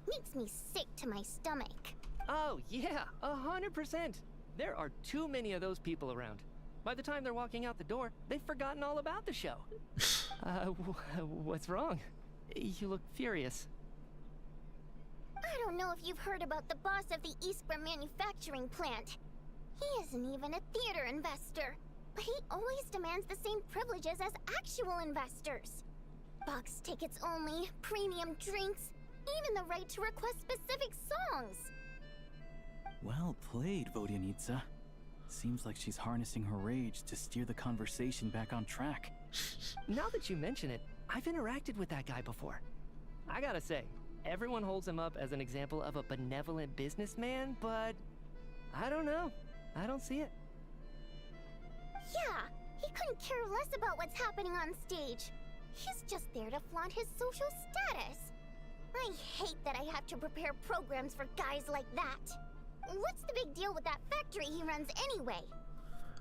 Speaker 13: Makes me sick to my stomach.
Speaker 8: Oh, yeah, 100%. There are too many of those people around. By the time they're walking out the door, they've forgotten all about the show. What's wrong? You look furious.
Speaker 13: I don't know if you've heard about the boss of the Iskra manufacturing plant. He isn't even a theater investor, but he always demands the same privileges as actual investors. Box tickets only, premium drinks, even the right to request specific songs.
Speaker 6: Well played, Vodyanitsa. Seems like she's harnessing her rage to steer the conversation back on track.
Speaker 8: Now that you mention it, I've interacted with that guy before. I gotta say, everyone holds him up as an example of a benevolent businessman, but I don't know. I don't see it.
Speaker 13: Yeah, he couldn't care less about what's happening on stage. He's just there to flaunt his social status. I hate that I have to prepare programs for guys like that. What's the big deal with that factory he runs anyway?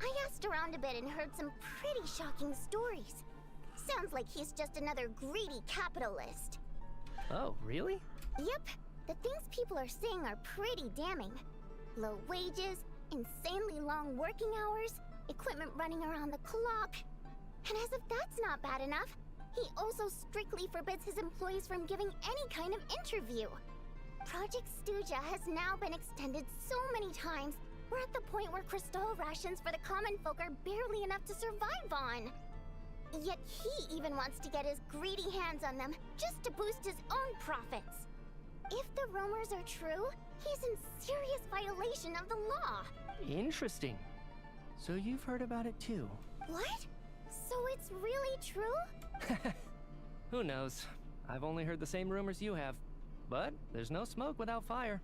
Speaker 13: I asked around a bit and heard some pretty shocking stories. Sounds like he's just another greedy capitalist.
Speaker 8: Oh, really?
Speaker 13: Yep, the things people are saying are pretty damning. Low wages, insanely long working hours, equipment running around the clock. And as if that's not bad enough, he also strictly forbids his employees from giving any kind of interview. Project Stuja has now been extended so many times, we're at the point where crystal rations for the common folk are barely enough to survive on. Yet he even wants to get his greedy hands on them just to boost his own profits. If the rumors are true, he's in serious violation of the law.
Speaker 8: Interesting. So you've heard about it too?
Speaker 13: What? So it's really true?
Speaker 8: Who knows? I've only heard the same rumors you have. But there's no smoke without fire.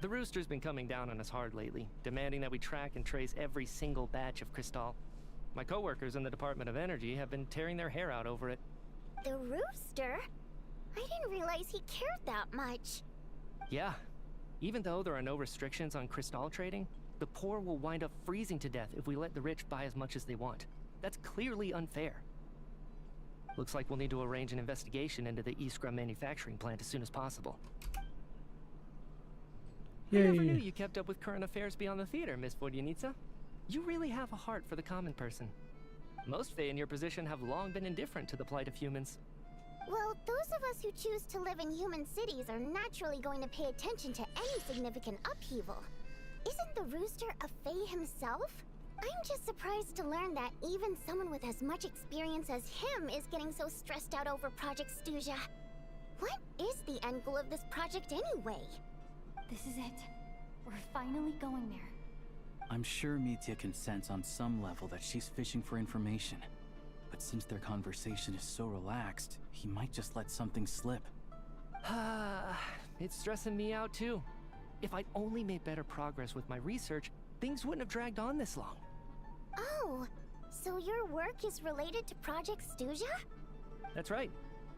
Speaker 8: The Rooster's been coming down on us hard lately, demanding that we track and trace every single batch of Crystal. My coworkers in the Department of Energy have been tearing their hair out over it.
Speaker 13: The Rooster? I didn't realize he cared that much.
Speaker 8: Yeah. Even though there are no restrictions on Crystal trading, the poor will wind up freezing to death if we let the rich buy as much as they want. That's clearly unfair. Looks like we'll need to arrange an investigation into the Iskra manufacturing plant as soon as possible.
Speaker 1: Yay.
Speaker 8: I never knew you kept up with current affairs beyond the theater, Miss Vodyanitsa. You really have a heart for the common person. Most Fae in your position have long been indifferent to the plight of humans.
Speaker 13: Well, those of us who choose to live in human cities are naturally going to pay attention to any significant upheaval. Isn't the rooster a Fae himself? I'm just surprised to learn that even someone with as much experience as him is getting so stressed out over Project Snezhnaya. What is the end goal of this project anyway?
Speaker 7: This is it. We're finally going there.
Speaker 6: I'm sure Mitya can sense on some level that she's fishing for information. But since their conversation is so relaxed, he might just let something slip.
Speaker 8: It's stressing me out too. If I'd only made better progress with my research, things wouldn't have dragged on this long.
Speaker 13: Oh, so your work is related to Project Snezhnaya?
Speaker 8: That's right.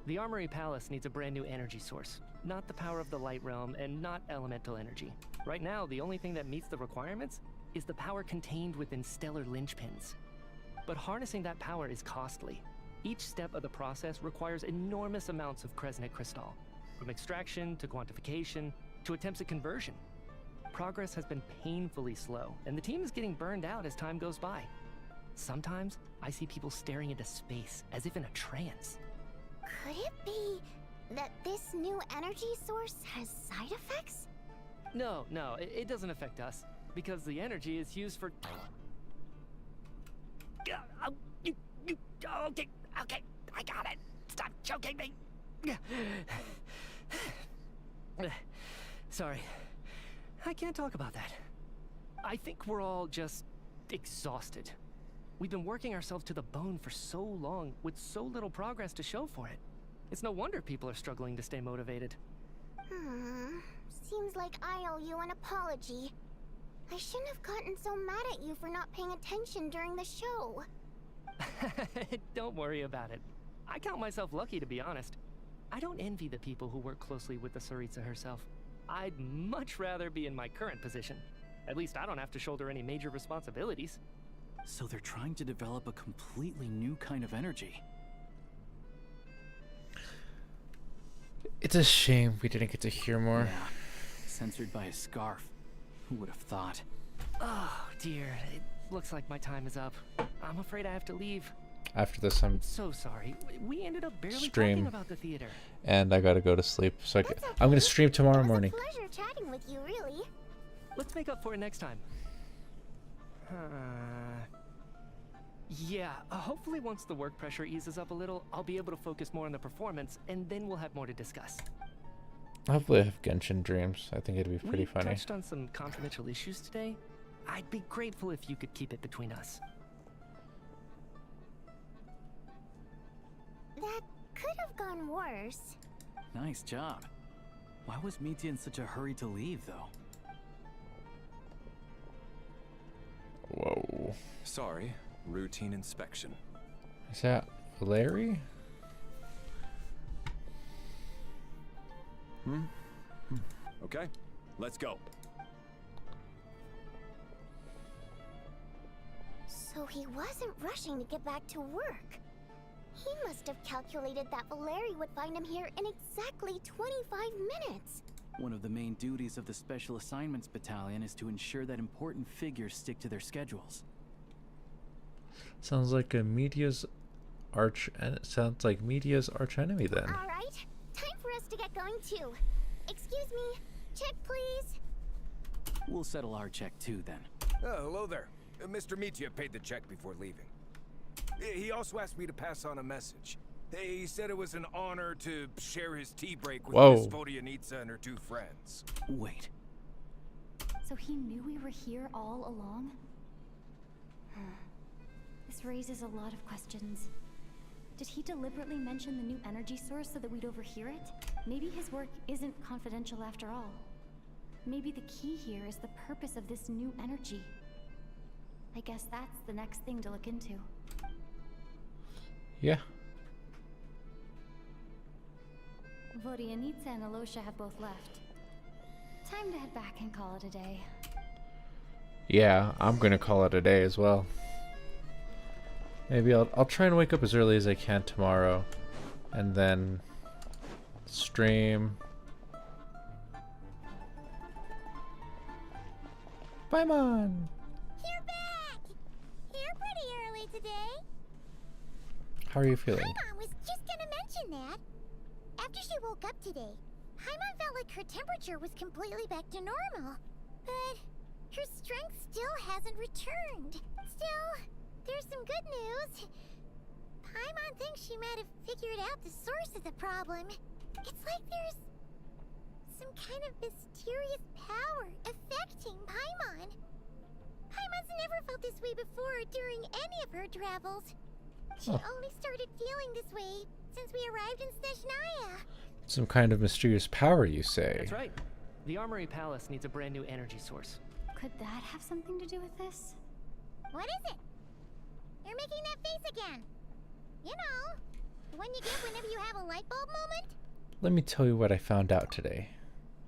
Speaker 8: The Armory Palace needs a brand new energy source. Not the power of the Light Realm and not elemental energy. Right now, the only thing that meets the requirements is the power contained within stellar linchpins. But harnessing that power is costly. Each step of the process requires enormous amounts of Kresnik crystal, from extraction to quantification to attempts at conversion. Progress has been painfully slow, and the team is getting burned out as time goes by. Sometimes, I see people staring into space as if in a trance.
Speaker 13: Could it be that this new energy source has side effects?
Speaker 8: No, it doesn't affect us, because the energy is used for... Okay, I got it. Stop choking me. Sorry, I can't talk about that. I think we're all just exhausted. We've been working ourselves to the bone for so long with so little progress to show for it. It's no wonder people are struggling to stay motivated.
Speaker 13: Seems like I owe you an apology. I shouldn't have gotten so mad at you for not paying attention during the show.
Speaker 8: Don't worry about it. I count myself lucky, to be honest. I don't envy the people who work closely with the Tsaritsa herself. I'd much rather be in my current position. At least I don't have to shoulder any major responsibilities.
Speaker 6: So they're trying to develop a completely new kind of energy.
Speaker 1: It's a shame we didn't get to hear more.
Speaker 6: Yeah. Censored by a scarf. Who would have thought?
Speaker 8: Oh, dear. It looks like my time is up. I'm afraid I have to leave.
Speaker 1: After this, I'm
Speaker 8: so sorry. We ended up barely
Speaker 1: stream,
Speaker 8: talking about the theater.
Speaker 1: And I gotta go to sleep. So I'm gonna stream tomorrow morning.
Speaker 13: Pleasure chatting with you, really.
Speaker 8: Let's make up for it next time. Yeah, hopefully once the work pressure eases up a little, I'll be able to focus more on the performance, and then we'll have more to discuss.
Speaker 1: Hopefully I have Genshin dreams. I think it'd be pretty funny.
Speaker 8: We touched on some confidential issues today. I'd be grateful if you could keep it between us.
Speaker 13: That could have gone worse.
Speaker 6: Nice job. Why was Mitya in such a hurry to leave, though?
Speaker 1: Whoa.
Speaker 14: Sorry, routine inspection.
Speaker 1: Is that Larry?
Speaker 14: Okay, let's go.
Speaker 13: So he wasn't rushing to get back to work. He must have calculated that Valeri would find him here in exactly 25 minutes.
Speaker 6: One of the main duties of the Special Assignments Battalion is to ensure that important figures stick to their schedules.
Speaker 1: Sounds like Media's arch enemy then.
Speaker 13: All right, time for us to get going too. Excuse me, check please.
Speaker 6: We'll settle our check too then.
Speaker 15: Oh, hello there. Mr. Mitya paid the check before leaving. He also asked me to pass on a message. He said it was an honor to share his tea break with Miss Vodyanitsa and her two friends.
Speaker 6: Wait.
Speaker 7: So he knew we were here all along? This raises a lot of questions. Did he deliberately mention the new energy source so that we'd overhear it? Maybe his work isn't confidential after all. Maybe the key here is the purpose of this new energy. I guess that's the next thing to look into.
Speaker 1: Yeah.
Speaker 7: Vodyanitsa and Alosha have both left. Time to head back and call it a day.
Speaker 1: Yeah, I'm gonna call it a day as well. Maybe I'll try and wake up as early as I can tomorrow, and then stream. Bye, Mon.
Speaker 13: You're back. You're pretty early today.
Speaker 1: How are you feeling?
Speaker 13: Paimon was just gonna mention that. After she woke up today, Paimon felt like her temperature was completely back to normal. But her strength still hasn't returned. Still, there's some good news. Paimon thinks she might have figured out the source of the problem. It's like there's some kind of mysterious power affecting Paimon. Paimon's never felt this way before during any of her travels. She only started feeling this way since we arrived in Snezhnaya.
Speaker 1: Some kind of mysterious power, you say?
Speaker 16: That's right. The Armory Palace needs a brand new energy source.
Speaker 7: Could that have something to do with this?
Speaker 13: What is it? You're making that face again. You know, the one you get whenever you have a light bulb moment?
Speaker 1: Let me tell you what I found out today.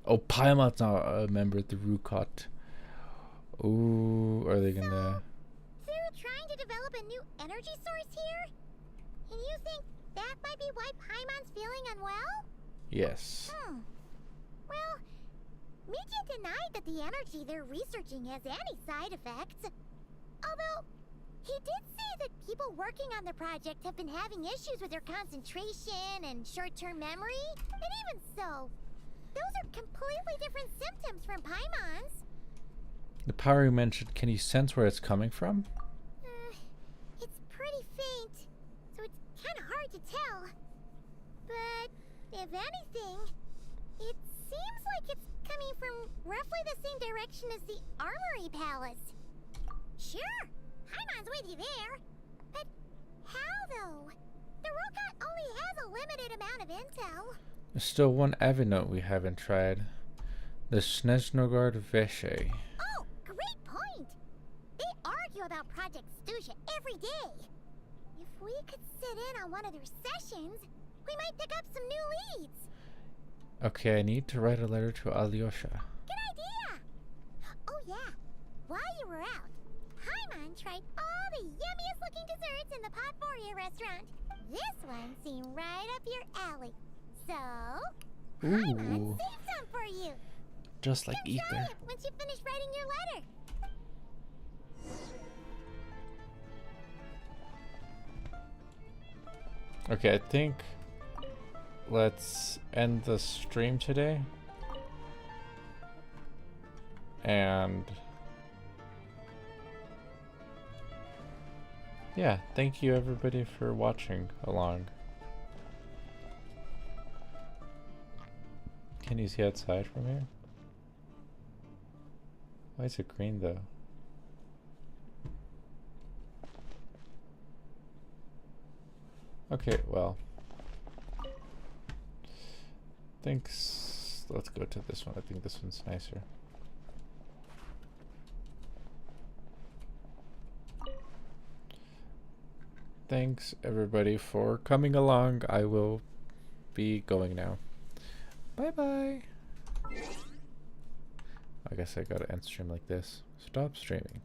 Speaker 1: Oh, Paimon's not a member of the Rukot. Ooh, are they gonna...
Speaker 13: They're trying to develop a new energy source here? And you think that might be why Paimon's feeling unwell?
Speaker 1: Yes.
Speaker 13: Well, Media denied that the energy they're researching has any side effects. Although, he did say that people working on the project have been having issues with their concentration and short-term memory. And even so, those are completely different symptoms from Paimon's.
Speaker 1: The power you mentioned, can you sense where it's coming from?
Speaker 13: It's pretty faint, so it's kind of hard to tell. But, if anything, it seems like it's coming from roughly the same direction as the Armory Palace. Sure, Paimon's with you there. But how, though? The Rukot only has a limited amount of intel.
Speaker 1: There's still one avenue we haven't tried. The Snezhnaya Veshe.
Speaker 13: Oh, great point! They argue about Project Stusha every day. If we could sit in on one of their sessions, we might pick up some new leads.
Speaker 1: Okay, I need to write a letter to Alyosha.
Speaker 13: Good idea! Oh yeah, while you were out, Paimon tried all the yummiest looking desserts in the Potvoria restaurant. This one seemed right up your alley. So, Paimon saved some for you.
Speaker 1: Just like
Speaker 13: Try
Speaker 1: ether.
Speaker 13: it once you finish writing your letter.
Speaker 1: Okay, I think let's end the stream today. And yeah, thank you everybody for watching along. Can you see outside from here? Why is it green though? Okay, well. Thanks. Let's go to this one. I think this one's nicer. Thanks everybody for coming along. I will be going now. Bye bye. I guess I gotta end stream like this. Stop streaming.